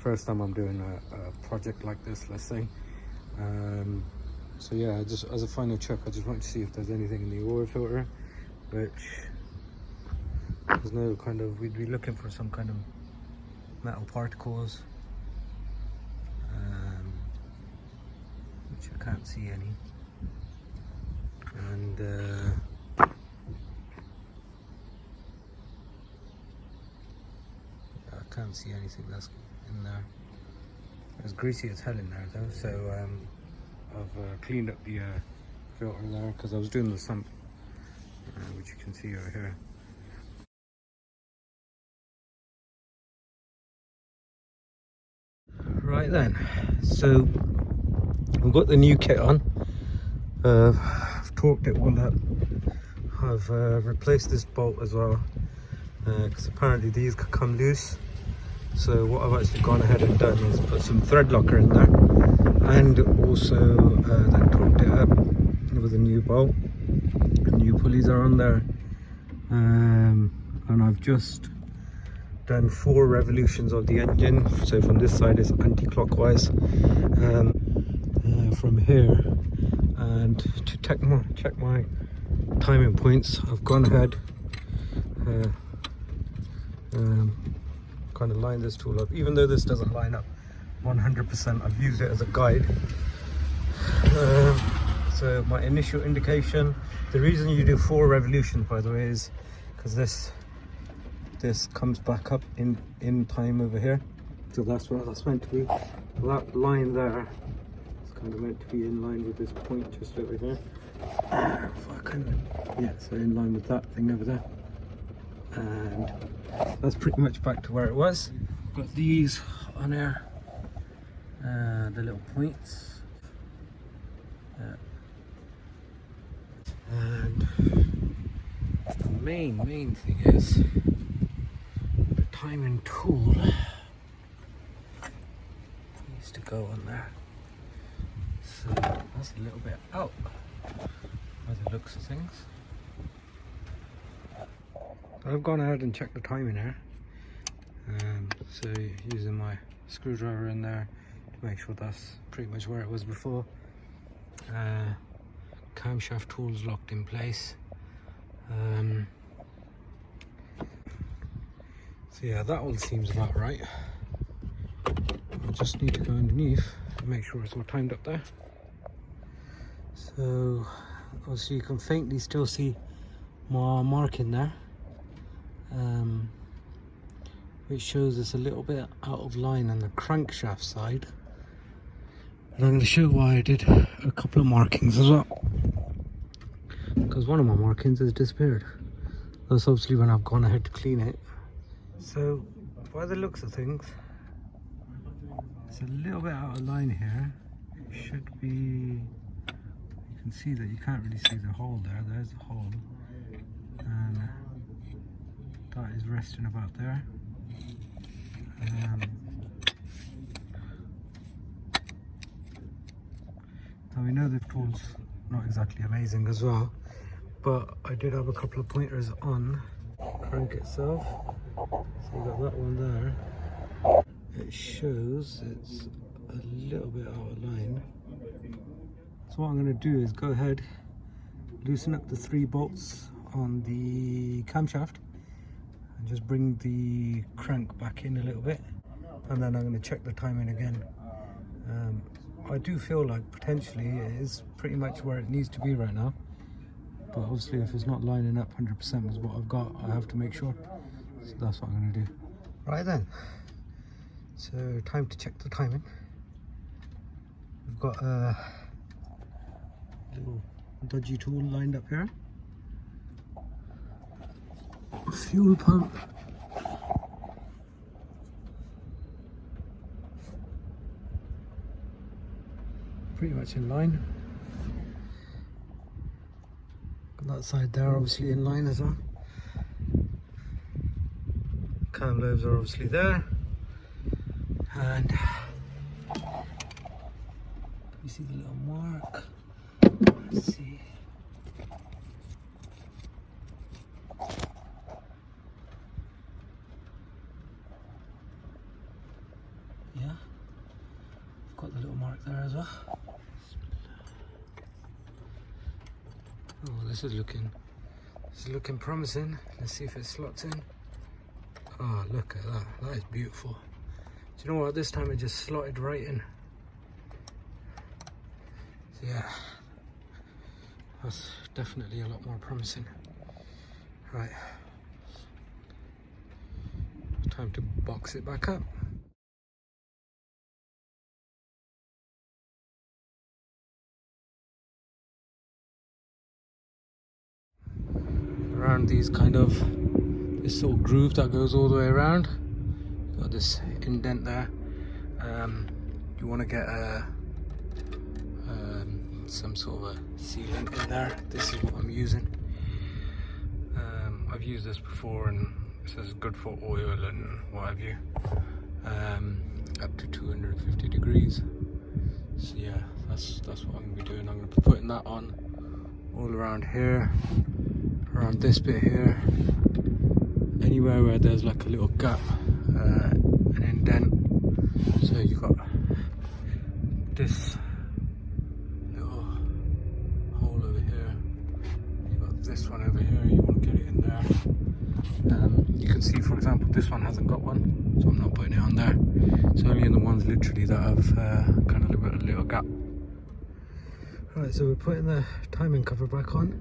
First time I'm doing a project like this, let's say. So yeah, just as a final check, I just want to see if there's anything in the oil filter, which there's no kind of, we'd be looking for some kind of metal particles, which I can't see any. And I can't see anything that's in there. It's greasy as hell in there though, so I've cleaned up the filter there because I was doing the sump, which you can see over here. Right then, so I've got the new kit on. I've torqued it all up. I've replaced this bolt as well because apparently these could come loose. So what I've actually gone ahead and done is put some thread locker in there, and also then torqued it up with a new bolt. New pulleys are on there, and I've just done 4 revolutions of the engine. So from this side it's anti-clockwise from here, and to check my timing points, I've gone ahead kind of line this tool up, even though this doesn't line up 100%. I've used it as a guide. So my initial indication, the reason you do 4 revolutions, by the way, is because this comes back up in time over here. So that's where that's meant to be. That line there is kind of meant to be in line with this point just over here. Yeah, so in line with that thing over there. And that's pretty much back to where it was. Got these on here, the little points. And the main thing is the timing tool needs to go on there. So that's a little bit out by the looks of things. I've gone ahead and checked the timing here. So using my screwdriver in there to make sure that's pretty much where it was before. Camshaft tools locked in place. So yeah, that all seems about right. I just need to go underneath and make sure it's all timed up there. So obviously you can faintly still see my mark in there, which shows us a little bit out of line on the crankshaft side. And I'm going to show why I did a couple of markings as well, because one of my markings has disappeared. That's obviously when I've gone ahead to clean it. So by the looks of things, it's a little bit out of line here. It should be, you can see that you can't really see the hole there. There's the hole, and that is resting about there. Now we know the tool's not exactly amazing as well, but I did have a couple of pointers on the crank itself. So you got that one there. It shows it's a little bit out of line. So what I'm going to do is go ahead, loosen up the 3 bolts on the camshaft, and just bring the crank back in a little bit, and then I'm going to check the timing again. I do feel like potentially it is pretty much where it needs to be right now, but obviously if it's not lining up 100% with what I've got, I have to make sure. So that's what I'm going to do. Right then, so time to check the timing. We've got a little dodgy tool lined up here, a fuel pump, pretty much in line. Got that side there obviously in line as well. time lobes are obviously there, and you see the little mark. Let's see. Yeah, I've got the little mark there as well. Oh, this is looking promising. Let's see if it slots in. Oh, look at that. That is beautiful. Do you know what? This time it just slotted right in. So yeah, that's definitely a lot more promising. Right. Time to box it back up. Around these this little groove that goes all the way around, got this indent there. You want to get some sort of a sealant in there. This is what I'm using. I've used this before and it says good for oil and what have you, up to 250 degrees. So yeah, that's what I'm going to be doing. I'm going to be putting that on all around here, around this bit here, anywhere where there's like a little gap, an indent. So you've got this little hole over here, you've got this one over here, you want to get it in there. You can see, for example, this one hasn't got one, so I'm not putting it on there. It's only in the ones literally that have kind of got a little gap. Right, so we're putting the timing cover back on.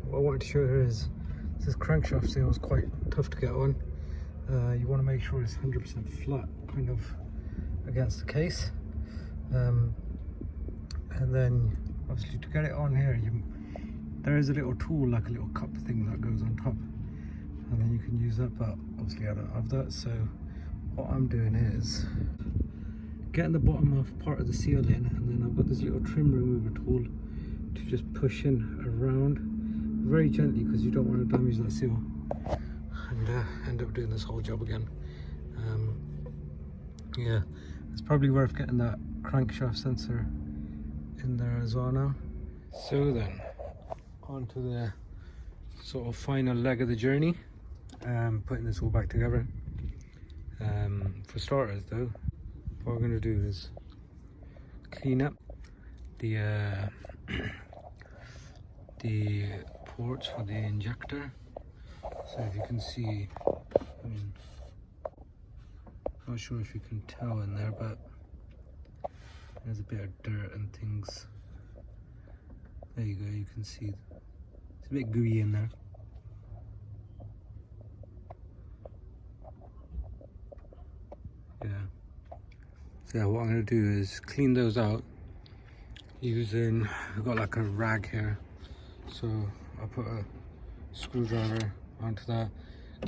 What I wanted to show here is this crankshaft seal is quite tough to get on. You want to make sure it's 100% flat, kind of against the case. And then obviously to get it on here, there is a little tool, like a little cup thing that goes on top, and then you can use that, but obviously I don't have that. So what I'm doing is getting the bottom off part of the seal in, and then I've got this little trim remover tool to just push in around very gently, because you don't want to damage that seal and end up doing this whole job again. Yeah, it's probably worth getting that crankshaft sensor in there as well now. So then, on to the sort of final leg of the journey, putting this all back together. For starters though, what we're going to do is clean up the ports for the injector. So if you can see, I mean, not sure if you can tell in there, but there's a bit of dirt and things. There you go, you can see it's a bit gooey in there. Yeah. So yeah, what I'm going to do is clean those out using, I've got like a rag here, so I'll put a screwdriver onto that,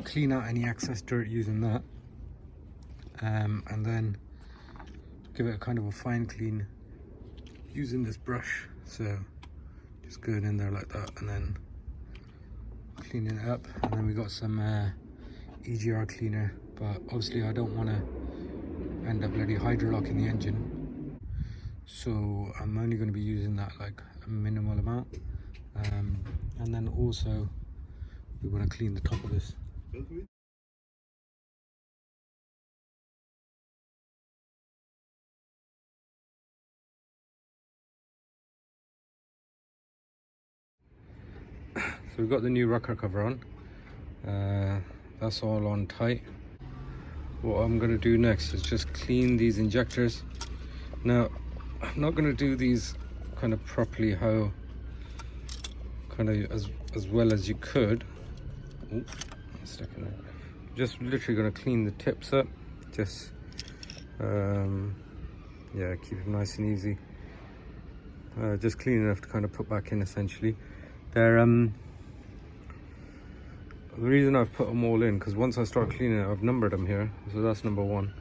clean out any excess dirt using that, and then give it a kind of a fine clean using this brush. So just going in there like that and then cleaning it up. And then we got some EGR cleaner, but obviously I don't want to end up bloody hydrolocking the engine, so I'm only going to be using that like a minimal amount. And then also we want to clean the top of this. So we've got the new rocker cover on. That's all on tight. What I'm going to do next is just clean these injectors. Now, I'm not going to do these kind of properly, how kind of as well as you could. Ooh, stuck in there. Just literally going to clean the tips up. Just yeah, keep it nice and easy. Just clean enough to kind of put back in essentially. They're the reason I've put them all in, because once I start cleaning it, I've numbered them here, so that's number 1.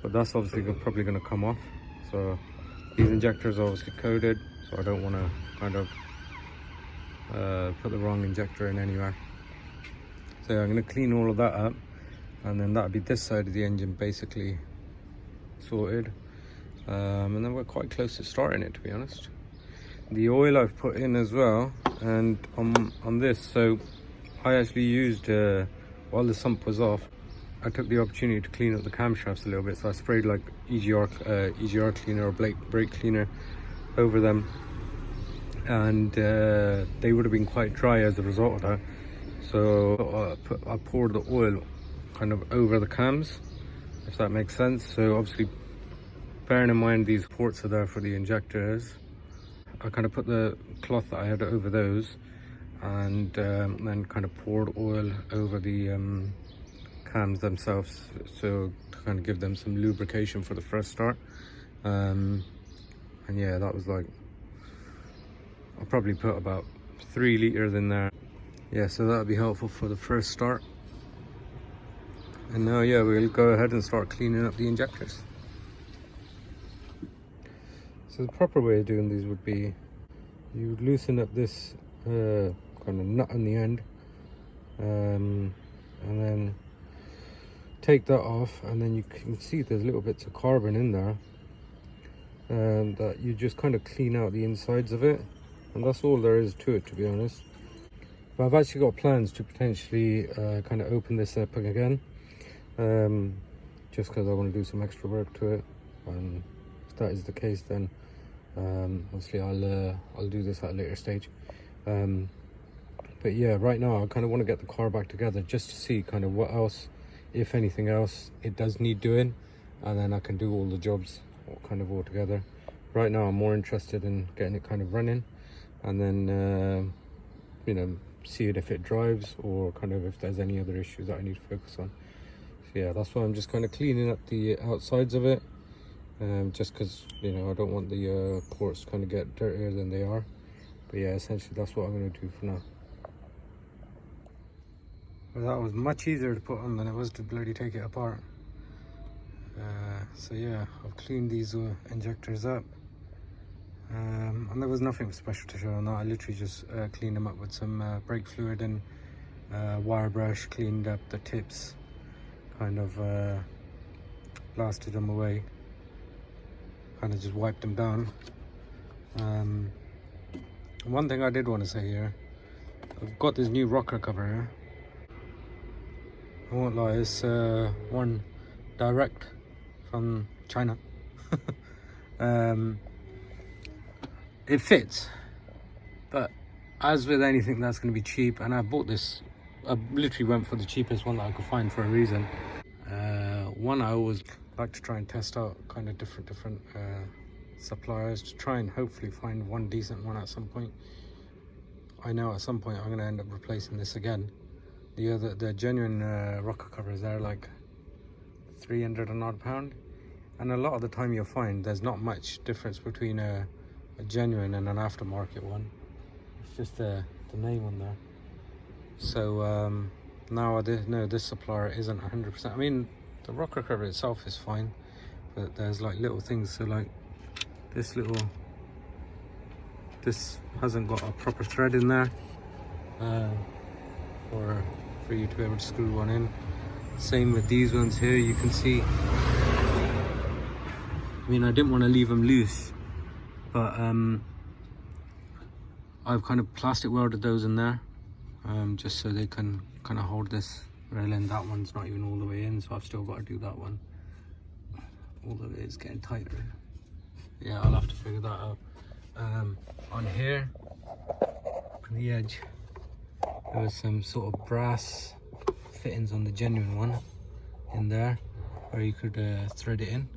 But that's obviously probably going to come off. So these injectors are obviously coded, so I don't want to kind of put the wrong injector in anywhere. So I'm going to clean all of that up, and then that'll be this side of the engine basically sorted. And then we're quite close to starting it, to be honest. The oil I've put in as well, and on this, so I actually used while the sump was off, I took the opportunity to clean up the camshafts a little bit, so I sprayed like EGR cleaner or brake cleaner over them, and they would have been quite dry as a result of that. So I poured the oil kind of over the cams, if that makes sense. So obviously, bearing in mind these ports are there for the injectors, I kind of put the cloth that I had over those, and then kind of poured oil over the cams themselves, so to kind of give them some lubrication for the first start. And yeah, that was like, I'll probably put about 3 liters in there. Yeah, so that'll be helpful for the first start. And now, yeah, we'll go ahead and start cleaning up the injectors. So the proper way of doing these would be, you would loosen up this kind of nut on the end, and then take that off, and then you can see there's little bits of carbon in there, and that you just kind of clean out the insides of it, and that's all there is to it, to be honest. But I've actually got plans to potentially kind of open this up again, just because I want to do some extra work to it. And if that is the case, then obviously I'll do this at a later stage. But yeah, right now I kind of want to get the car back together just to see kind of what else, if anything else, it does need doing, and then I can do all the jobs kind of all together. Right now I'm more interested in getting it kind of running, and then you know, see it if it drives, or kind of if there's any other issues that I need to focus on. So yeah, that's why I'm just kind of cleaning up the outsides of it, just because, you know, I don't want the ports to kind of get dirtier than they are. But yeah, essentially that's what I'm going to do for now. Well, that was much easier to put on than it was to bloody take it apart. So yeah, I've cleaned these injectors up, and there was nothing special to show on that. I literally just cleaned them up with some brake fluid and wire brush, cleaned up the tips, kind of blasted them away, kind of just wiped them down. One thing I did want to say here, I've got this new rocker cover here. I won't lie, it's one direct from China. It fits, but as with anything that's going to be cheap, and I bought this, I literally went for the cheapest one that I could find for a reason. One, I always like to try and test out kind of different suppliers to try and hopefully find one decent one at some point. I know at some point I'm going to end up replacing this again. The genuine rocker covers, they're like 300 and odd pound, and a lot of the time you'll find there's not much difference between a genuine and an aftermarket one. It's just the name on there. So now this supplier isn't 100%. I mean, the rocker cover itself is fine, but there's like little things. So like this hasn't got a proper thread in there, or for you to be able to screw one in. Same with these ones here, you can see. I mean, I didn't want to leave them loose, but I've kind of plastic welded those in there, just so they can kind of hold this railing. That one's not even all the way in, so I've still got to do that one. Although it is getting tighter. Yeah, I'll have to figure that out. On here, on the edge, there was some sort of brass fittings on the genuine one in there, where you could thread it in.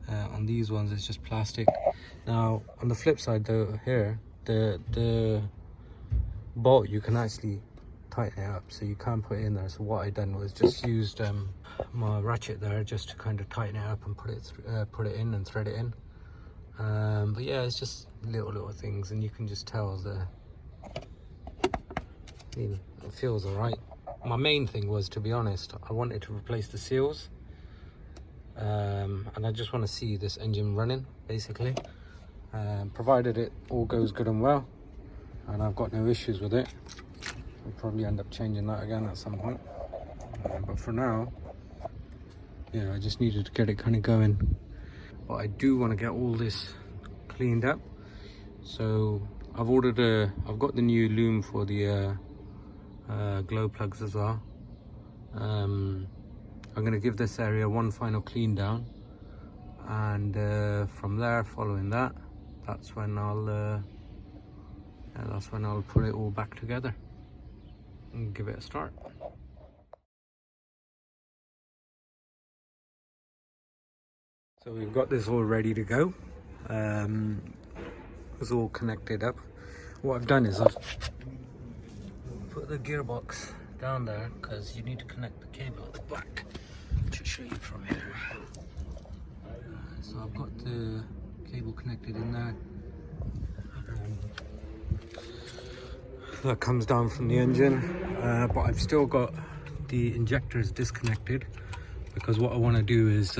On these ones it's just plastic. Now on the flip side though, here the bolt, you can actually tighten it up, so you can put it in there. So what I done was just used my ratchet there just to kind of tighten it up and put it in and thread it in. But yeah, it's just little things, and you can just tell it feels alright. My main thing was, to be honest, I wanted to replace the seals, and I just want to see this engine running basically, provided it all goes good and well and I've got no issues with it. We'll probably end up changing that again at some point. But for now, yeah, I just needed to get it kind of going. But I do want to get all this cleaned up. So I've got the new loom for the glow plugs as well. I'm going to give this area one final clean down, and from there, following that, that's when I'll put it all back together and give it a start. So we've got this all ready to go. It's all connected up. What I've done is I've put the gearbox down there because you need to connect the cable at the back. To show you from here. So I've got the cable connected in there. That comes down from the engine, but I've still got the injectors disconnected because what I want to do is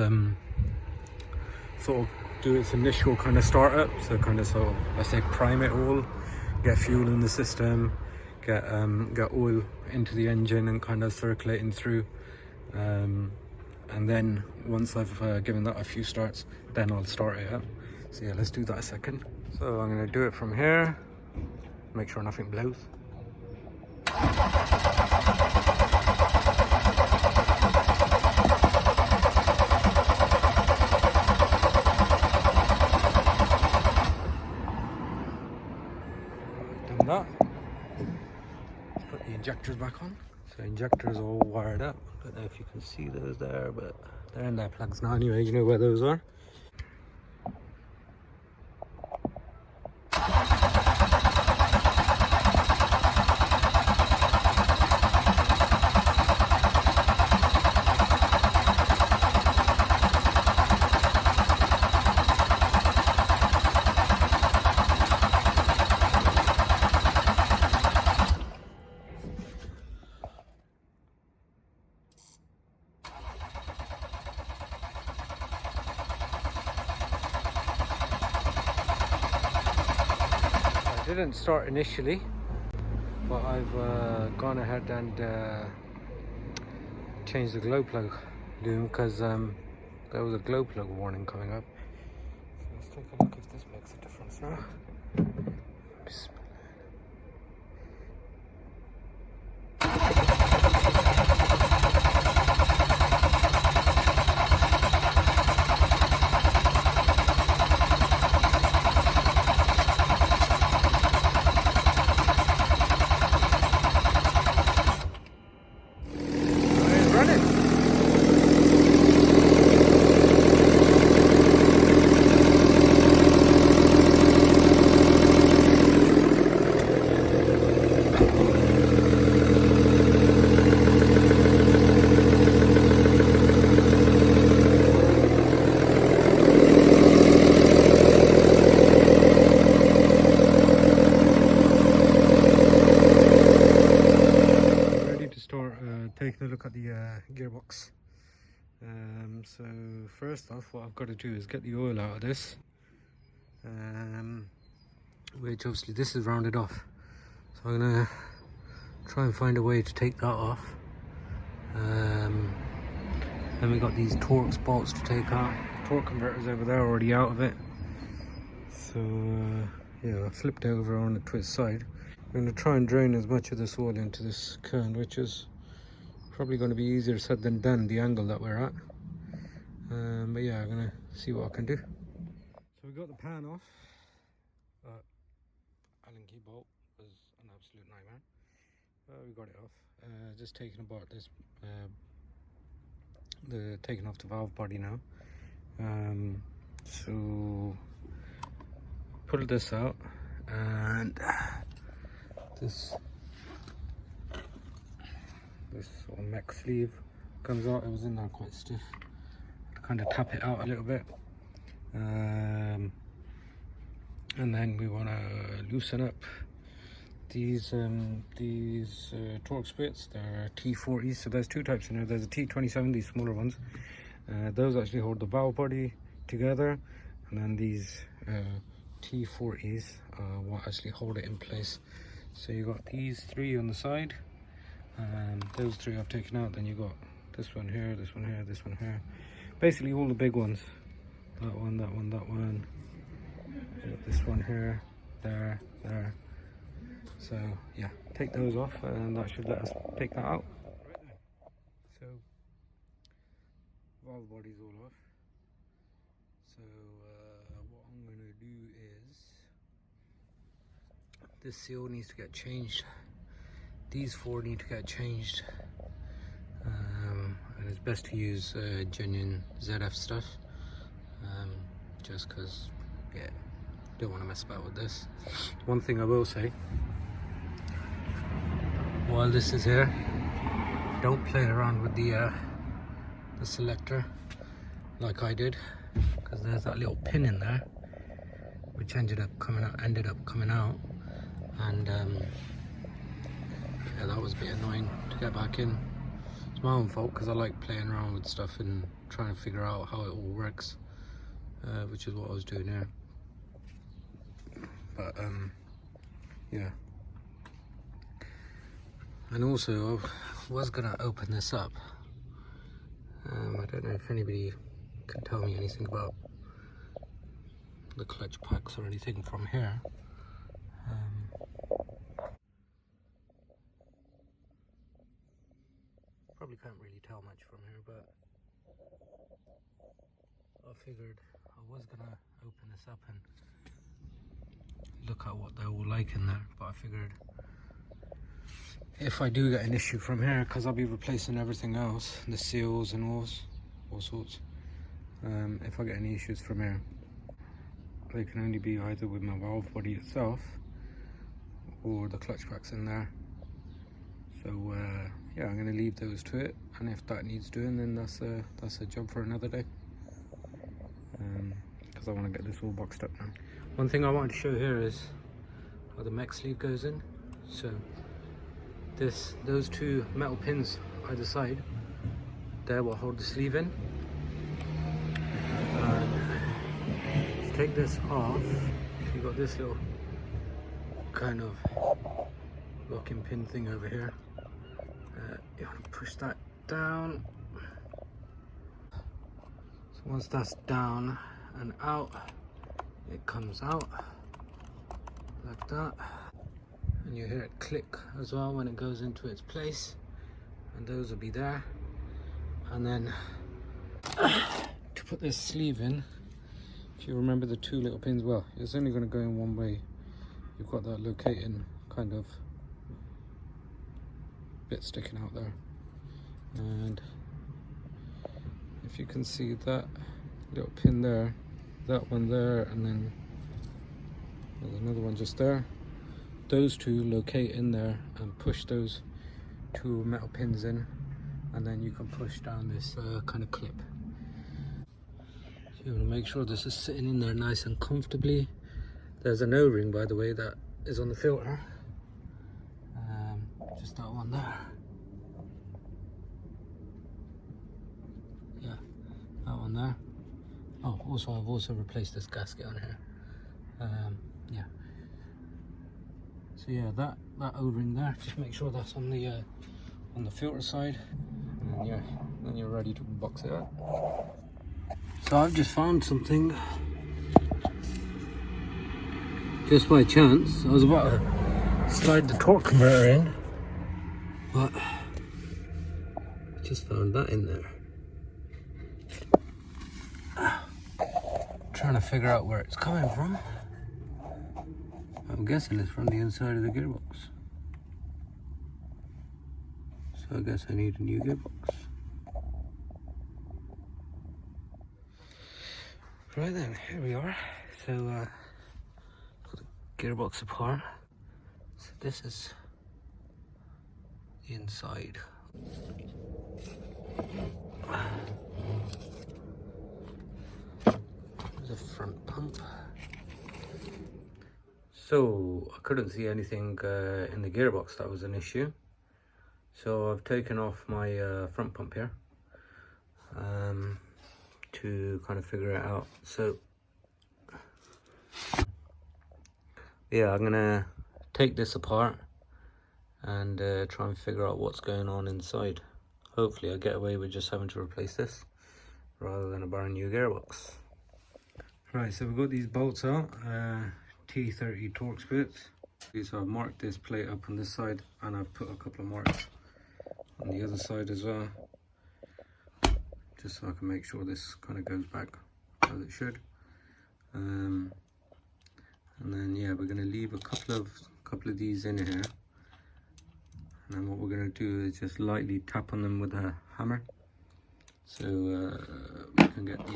sort of do its initial kind of startup. So sort of, let's say, prime it all, get fuel in the system, get oil into the engine and kind of circulating through. And then once I've given that a few starts, then I'll start it up. So yeah, let's do that a second. So I'm going to do it from here, make sure nothing blows. Done that. Let's put the injectors back on. So injectors all wired up. I don't know if you can see those there, but they're in their plugs now anyway. You know where those are. Didn't start initially, but I've gone ahead and changed the glow plug loom because there was a glow plug warning coming up. So let's take a look if this makes a difference now. Taking a look at the gearbox. So first off, what I've got to do is get the oil out of this, which obviously this is rounded off, so I'm gonna try and find a way to take that off. Then we got these Torx bolts to take out. Torque converters over there already out of it, so yeah, I flipped over on it to its side. I'm going to try and drain as much of this oil into this current, which is probably going to be easier said than done, the angle that we're at. But yeah, I'm going to see what I can do. So we got the pan off. Allen key bolt was an absolute nightmare. We got it off. Just taking apart this, taking off the valve body now. So pull this out, and this sort of mech sleeve comes out. It was in there quite stiff. To kind of tap it out a little bit, and then we want to loosen up these torque splits. They're T40s, so there's two types in there. There's a T27, these smaller ones. Those actually hold the valve body together, and then these T40s will actually hold it in place. So you got these three on the side, and those three I've taken out. Then you got this one here, this one here, this one here. Basically all the big ones. That one, that one, that one. You got this one here, there, there. So yeah, take those off, and that should let us take that out. Right then. So valve body's all off. So what I'm going to do is, this seal needs to get changed. These four need to get changed. And it's best to use genuine ZF stuff. Just because, yeah, don't want to mess about with this. One thing I will say, while this is here, don't play around with the selector like I did, because there's that little pin in there which ended up coming out, and yeah, that was a bit annoying to get back in. It's my own fault because I like playing around with stuff and trying to figure out how it all works, which is what I was doing here. But yeah, and also I was gonna open this up. I don't know if anybody can tell me anything about the clutch packs or anything from here. Probably can't really tell much from here, but I figured I was gonna open this up and look at what they're all like in there, but I figured if I do get an issue from here, because I'll be replacing everything else, the seals and all sorts, if I get any issues from here, they can only be either with my valve body itself or the clutch packs in there. So yeah, I'm going to leave those to it, and if that needs doing, then that's a job for another day, because I want to get this all boxed up now. One thing I wanted to show here is how the mech sleeve goes in. So those two metal pins either side, they're what hold the sleeve in. To take this off, you've got this little kind of locking pin thing over here. You want to push that down. So once that's down and out, it comes out like that, and you hear it click as well when it goes into its place, and those will be there. And then to put this sleeve in, if you remember the two little pins, well, it's only going to go in one way. You've got that locating kind of bit sticking out there, and if you can see that little pin there, that one there, and then there's another one just there. Those two locate in there and push those two metal pins in, and then you can push down this kind of clip. So you want to make sure this is sitting in there nice and comfortably. There's an O-ring, by the way, that is on the filter. Just that one there. Yeah, that one there. Oh, also I've also replaced this gasket on here. Yeah. So yeah, that O-ring there. Just make sure that's on the filter side, and then yeah, then you're ready to box it up. So I've just found something. Just by chance, I was about to slide the torque converter in, but I just found that in there. Trying to figure out where it's coming from. I'm guessing it's from the inside of the gearbox. So I guess I need a new gearbox. Right then, here we are. So put the gearbox apart. So this is the inside. There's a front pump. So I couldn't see anything in the gearbox that was an issue. So I've taken off my front pump here to kind of figure it out. So yeah, I'm gonna take this apart and try and figure out what's going on inside. Hopefully I get away with just having to replace this rather than a brand new gearbox. Right, so we've got these bolts out, T30 Torx bits. So I've marked this plate up on this side, and I've put a couple of marks on the other side as well, just so I can make sure this kind of goes back as it should. And then yeah, we're going to leave a couple of these in here, and then what we're going to do is just lightly tap on them with a hammer, so we can get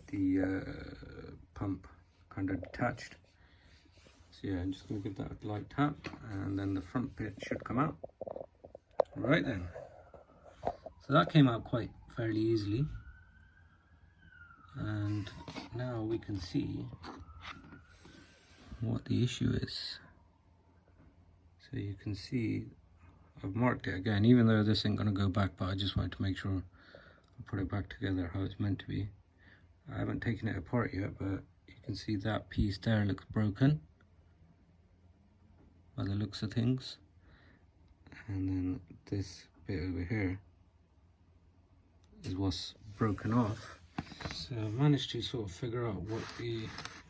the pump kind of detached. So yeah, I'm just going to give that a light tap, and then the front bit should come out. Right then, so that came out quite fairly easily, and now we can see what the issue is. So you can see I've marked it again, even though this ain't going to go back, but I just wanted to make sure I put it back together how it's meant to be. I haven't taken it apart yet, but you can see that piece there looks broken by the looks of things, and then this bit over here is what's broken off. So I managed to sort of figure out what the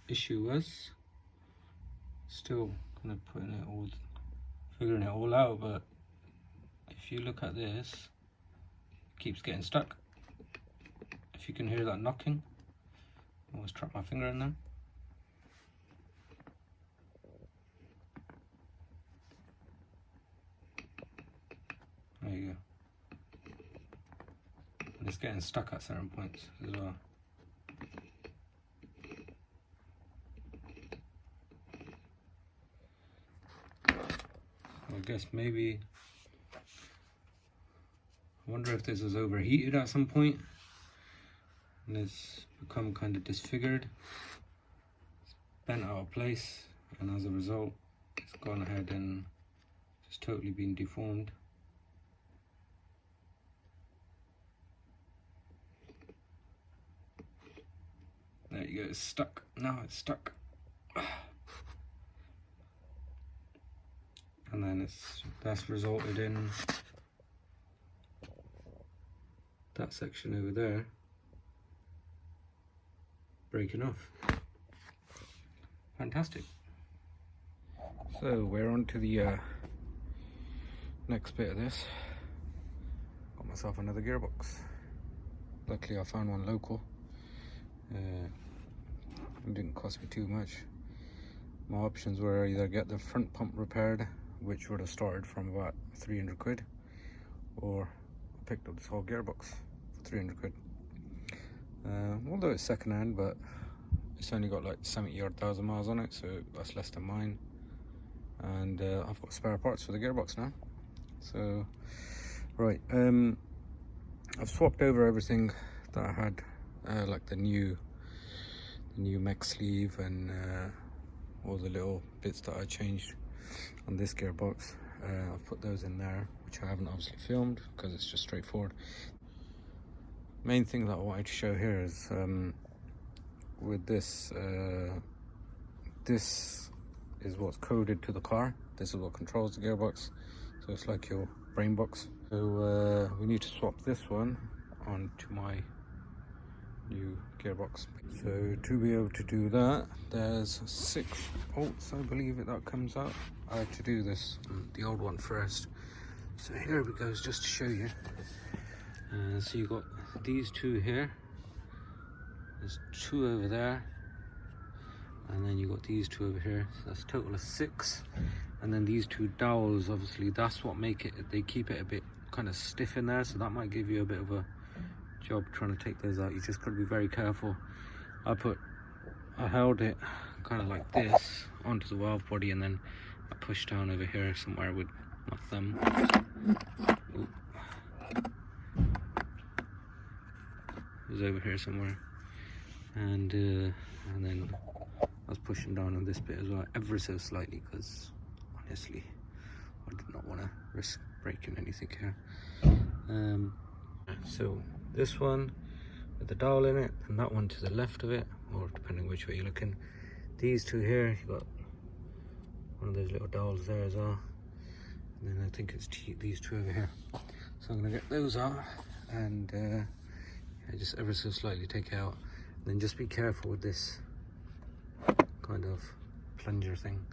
issue was. Still kind of figuring it all out, but if you look at this, it keeps getting stuck. If you can hear that knocking, I always trap my finger in there. There you go. And it's getting stuck at certain points as well. I guess maybe, I wonder if this was overheated at some point and it's become kind of disfigured, it's bent out of place, and as a result it's gone ahead and just totally been deformed. There you go, it's stuck. Now it's stuck. And then that's resulted in that section over there breaking off. Fantastic. So we're on to the next bit of this. Got myself another gearbox. Luckily I found one local. It didn't cost me too much. My options were either get the front pump repaired, which would have started from about 300 quid, or I picked up this whole gearbox for 300 quid. Although it's second hand, but it's only got like 70,000 miles on it, so that's less than mine. And I've got spare parts for the gearbox now. So right, I've swapped over everything that I had, like the new mech sleeve and all the little bits that I changed on this gearbox. I've put those in there, which I haven't obviously filmed because it's just straightforward. Main thing that I wanted to show here is with this, this is what's coded to the car. This is what controls the gearbox, so it's like your brain box. So we need to swap this one onto my new gearbox. So to be able to do that, there's 6 bolts, I believe that comes out. I had to do this on the old one first. So here we go, just to show you. So you've got these 2 here, there's 2 over there, and then you've got these 2 over here. So that's a total of 6. And then these 2 dowels, obviously that's what make it, they keep it a bit kind of stiff in there, so that might give you a bit of a job trying to take those out. You just got to be very careful. I held it kind of like this onto the valve body, and then I pushed down over here somewhere with my thumb. Ooh. It was over here somewhere, and then I was pushing down on this bit as well, ever so slightly, because honestly I did not want to risk breaking anything here. So this one with the dowel in it, and that one to the left of it, or depending which way you're looking. These 2 here, you've got one of those little dowels there as well. And then I think it's these two over here. So I'm gonna get those out and just ever so slightly take it out. And then just be careful with this kind of plunger thing.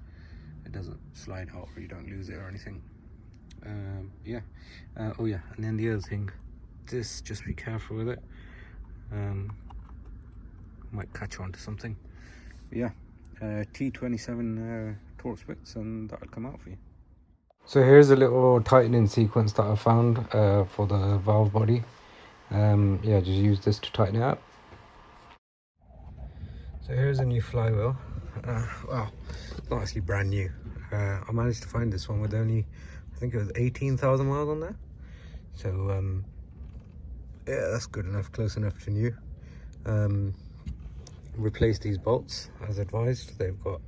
It doesn't slide out or you don't lose it or anything. Oh yeah, and then the other thing, this, just be careful with it. Might catch on to something. But yeah, T27 torque splits, and that'll come out for you. So here's a little tightening sequence that I found for the valve body. Yeah, just use this to tighten it up. So here's a new flywheel. Well, it's not actually brand new. I managed to find this one with only, I think it was 18,000 miles on there. So yeah, that's good enough, close enough to new. Replace these bolts as advised. They've got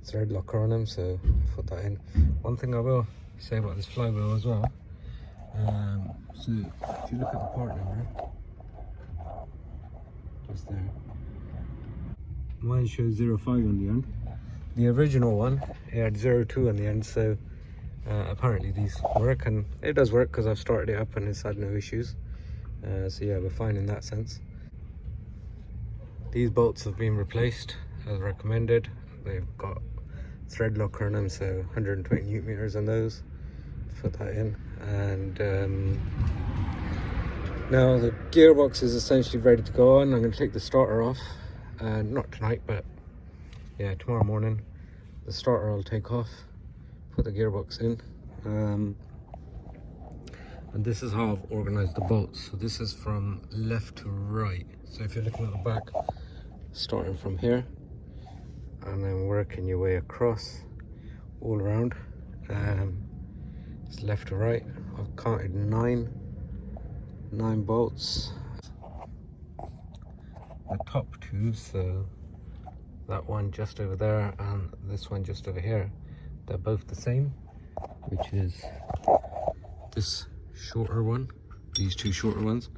thread locker on them, so I put that in. One thing I will say about this flywheel as well, so if you look at the part number just there, mine shows 05 on the end. The original one, it had 02 on the end, so apparently these work, and it does work because I've started it up and it's had no issues. So yeah, we're fine in that sense. These bolts have been replaced as recommended. They've got thread locker on them, so 120 newton meters on those. Put that in, and now the gearbox is essentially ready to go on. I'm going to take the starter off, not tonight, but yeah, tomorrow morning. The starter I'll take off, put the gearbox in, and this is how I've organized the bolts. So this is from left to right. So if you're looking at the back, starting from here and then working your way across all around, it's left to right. I've counted nine bolts. The top two, so that one just over there and this one just over here, they're both the same, which is this shorter one, these two shorter ones.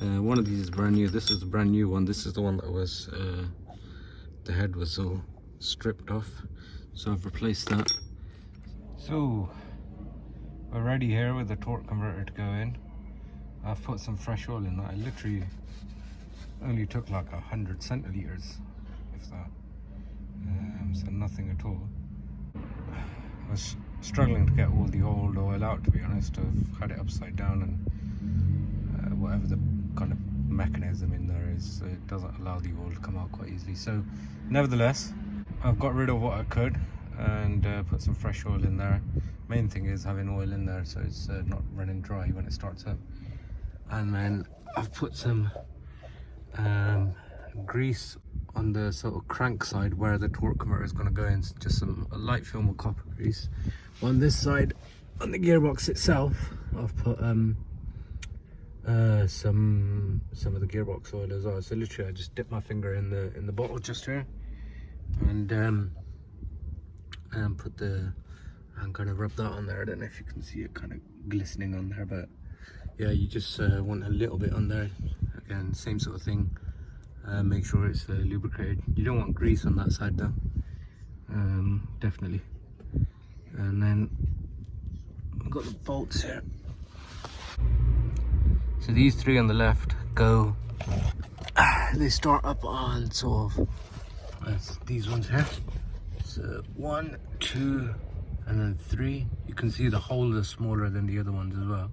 One of these is brand new. This is the brand new one. This is the one that was the head was all stripped off, so I've replaced that. So we're ready here with the torque converter to go in. I've put some fresh oil in that. I literally only took like 100 centiliters, if that, so nothing at all. I was struggling to get all the old oil out, to be honest. I've had it upside down, and whatever the kind of mechanism in there is, it doesn't allow the oil to come out quite easily. So nevertheless, I've got rid of what I could and put some fresh oil in there. Main thing is having oil in there so it's not running dry when it starts up. And then I've put some grease on the sort of crank side where the torque converter is going to go in, just some light film of copper grease. On this side, on the gearbox itself, I've put some of the gearbox oil as well. So literally I just dip my finger in the bottle just here and put and kind of rub that on there. I don't know if you can see it kind of glistening on there, but yeah, you just want a little bit on there. Again, same sort of thing. Make sure it's lubricated. You don't want grease on that side though, definitely. And then I've got the bolts here. So these three on the left go, they start up on sort of, that's these ones here. So 1, 2, and then 3. You can see the hole is smaller than the other ones as well.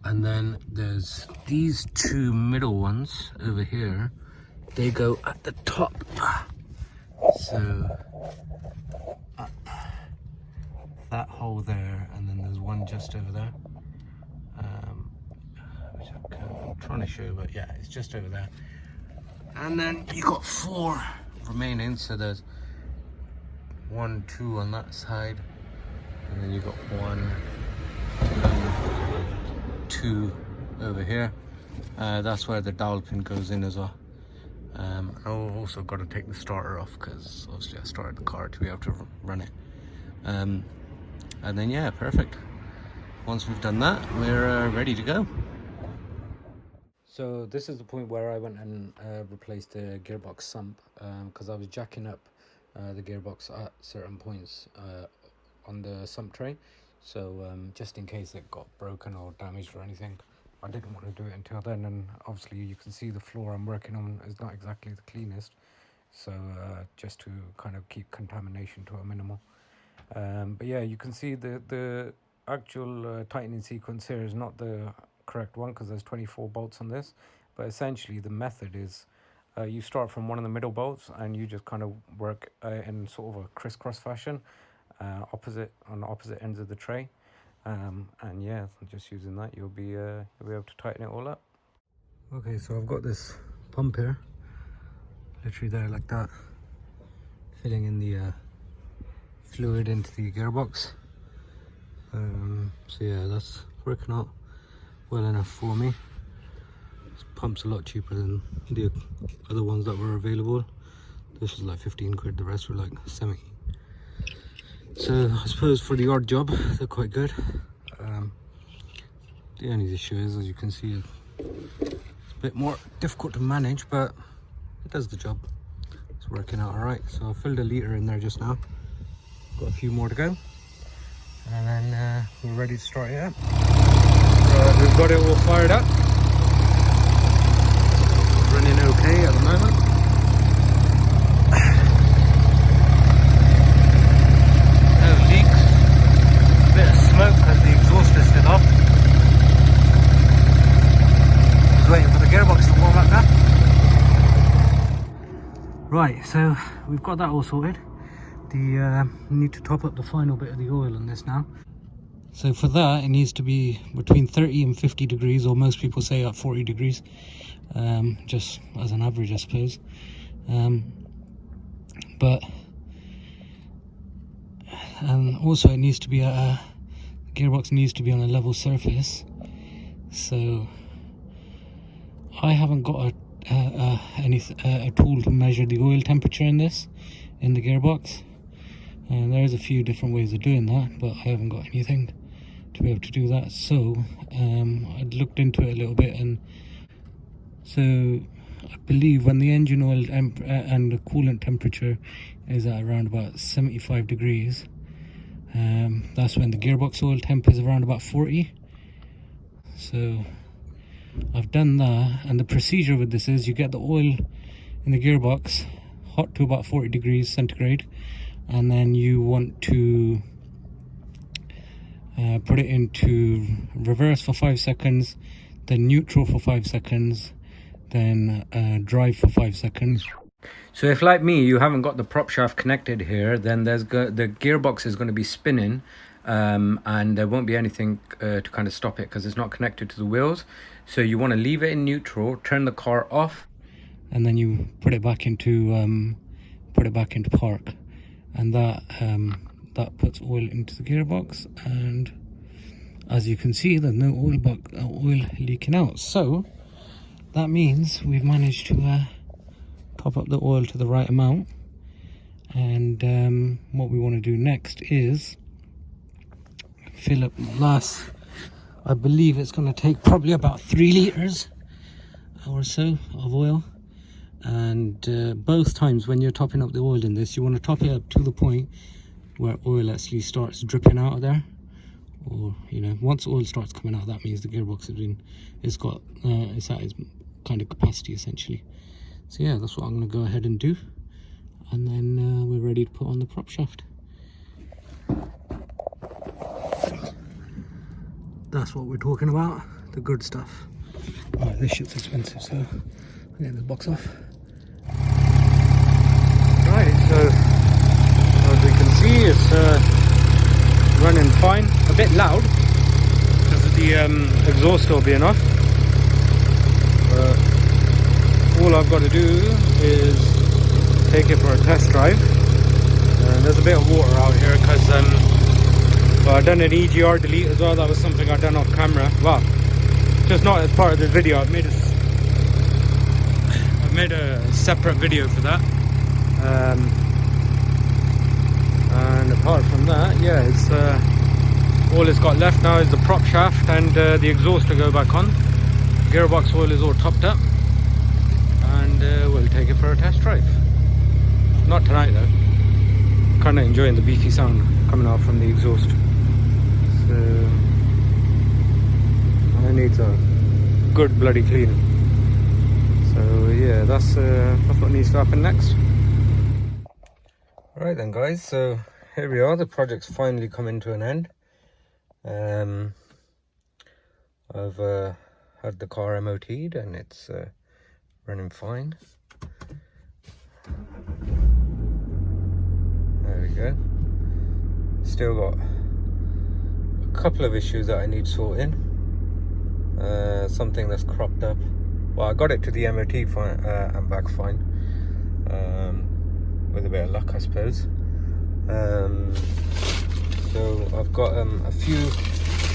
And then there's these two middle ones over here. They go at the top. So up that hole there, and then there's one just over there. Which I'm trying to show, but yeah, it's just over there. And then you got 4 remaining. So there's 1, 2 on that side, and then you got 1, 2 over here. That's where the dowel pin goes in as well. I've also got to take the starter off because obviously I started the car to be able to run it. And then yeah, perfect. Once we've done that, we're ready to go. So this is the point where I went and replaced the gearbox sump because I was jacking up the gearbox at certain points on the sump tray. So just in case it got broken or damaged or anything, I didn't want to do it until then. And obviously you can see the floor I'm working on is not exactly the cleanest, so just to kind of keep contamination to a minimal. But yeah, you can see the actual tightening sequence here is not the correct one, because there's 24 bolts on this. But essentially the method is you start from one of the middle bolts and you just kind of work in sort of a crisscross fashion, on opposite ends of the tray. And yeah, just using that you'll be able to tighten it all up. Okay, so I've got this pump here, literally there like that, filling in the fluid into the gearbox. So yeah, that's working out well enough for me. This pump's a lot cheaper than the other ones that were available. This was like 15 quid, the rest were like 70. So I suppose for the odd job they're quite good. The only issue is, as you can see, it's a bit more difficult to manage, but it does the job. It's working out alright. So I filled a litre in there just now, got a few more to go, and then we're ready to start it up. So we've got it all fired up, running okay at the moment. No leaks, a bit of smoke because the exhaust is still off. Just waiting for the gearbox to warm up now. Right, so we've got that all sorted. We need to top up the final bit of the oil on this now. So for that, it needs to be between 30 and 50 degrees, or most people say at 40 degrees, just as an average, I suppose. But also it needs to be the gearbox needs to be on a level surface. So I haven't got a tool to measure the oil temperature in the gearbox, and there's a few different ways of doing that, but I haven't got anything to be able to do that. So I'd looked into it a little bit, and so I believe when the engine oil and the coolant temperature is at around about 75 degrees, that's when the gearbox oil temp is around about 40. So I've done that, and the procedure with this is you get the oil in the gearbox hot to about 40 degrees centigrade, and then you want to put it into reverse for 5 seconds, then neutral for 5 seconds, then drive for 5 seconds. So if, like me, you haven't got the prop shaft connected here, then the gearbox is going to be spinning, and there won't be anything to kind of stop it because it's not connected to the wheels. So you want to leave it in neutral, turn the car off, and then you put it back into park, and that puts oil into the gearbox. And as you can see, there's no oil leaking out. So that means we've managed to top up the oil to the right amount. And what we want to do next is fill up the last, I believe it's going to take probably about 3 litres or so of oil. And both times when you're topping up the oil in this, you want to top it up to the point where oil actually starts dripping out of there. Or, you know, once oil starts coming out, that means the gearbox it's at its kind of capacity essentially. So yeah, that's what I'm going to go ahead and do, and then we're ready to put on the prop shaft. That's what we're talking about, the good stuff. Alright, this shit's expensive, so I'll get this box off. Right, so as we can see, it's running fine. A bit loud because of the exhaust still being off. All I've got to do is take it for a test drive. There's a bit of water out here because I've done an EGR delete as well. That was something I've done off camera. Well, just not as part of the video. I've made a separate video for that. And apart from that, yeah, it's all it's got left now is the prop shaft and the exhaust to go back on. Gearbox oil is all topped up, and we'll take it for a test drive. Not tonight though. kind of enjoying the beefy sound coming out from the exhaust. So it needs a good bloody clean. So yeah, that's what needs to happen next. Alright then guys, so here we are, the project's finally coming to an end. I've had the car MOT'd and it's running fine. There we go. Still got a couple of issues that I need sorting. Something that's cropped up. Well, I got it to the MOT fine, and back fine. With a bit of luck, I suppose. So I've got a few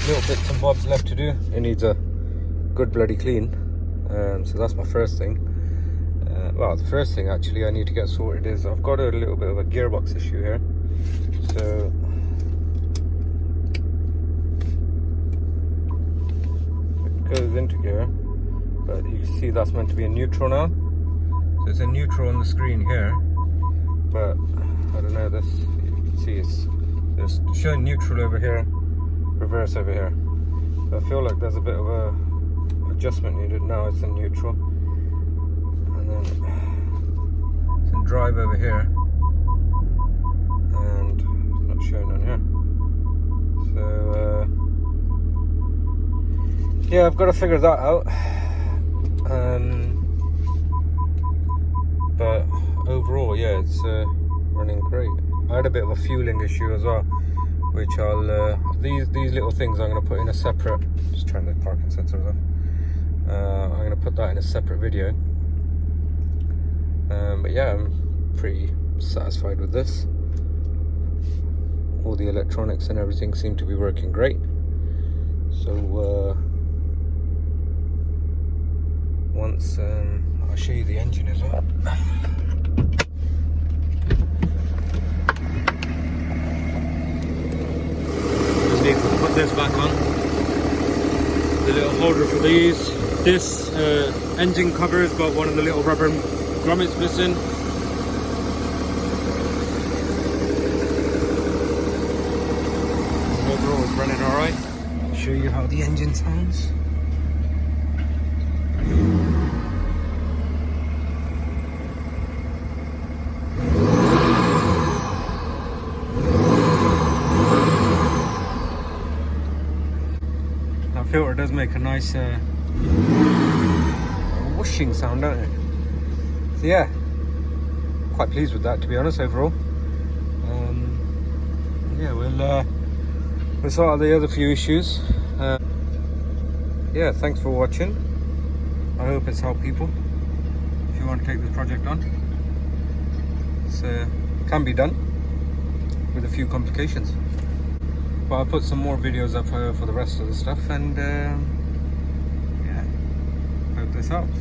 little bits and bobs left to do. It needs a good bloody clean. So that's my first thing. Well, the first thing actually I need to get sorted is I've got a little bit of a gearbox issue here. So it goes into gear, but you can see that's meant to be a neutral now. So it's a neutral on the screen here, but I don't know, this, you can see it's showing neutral over here, reverse over here. So I feel like there's a bit of a adjustment needed. Now it's in neutral, and then it's in drive over here, and it's not showing on here. So yeah, I've got to figure that out. But overall, yeah, it's running great. I had a bit of a fueling issue as well, which I'll these little things I'm going to put in a separate. Just turn the parking sensors off. I'm going to put that in a separate video. But yeah, I'm pretty satisfied with this. All the electronics and everything seem to be working great. So once I'll show you the engine as well. Just need to put this back on. The little holder for these. This engine cover has got one of the little rubber grommets missing. Overall it's running alright. I'll show you how the engine sounds. That filter does make a nice whooshing sound, don't it? So yeah, quite pleased with that, to be honest, overall. Yeah, we'll sort out the other few issues. Yeah, thanks for watching. I hope it's helped people. If you want to take this project on, it can be done with a few complications. But I'll put some more videos up for the rest of the stuff, and yeah, hope this helps.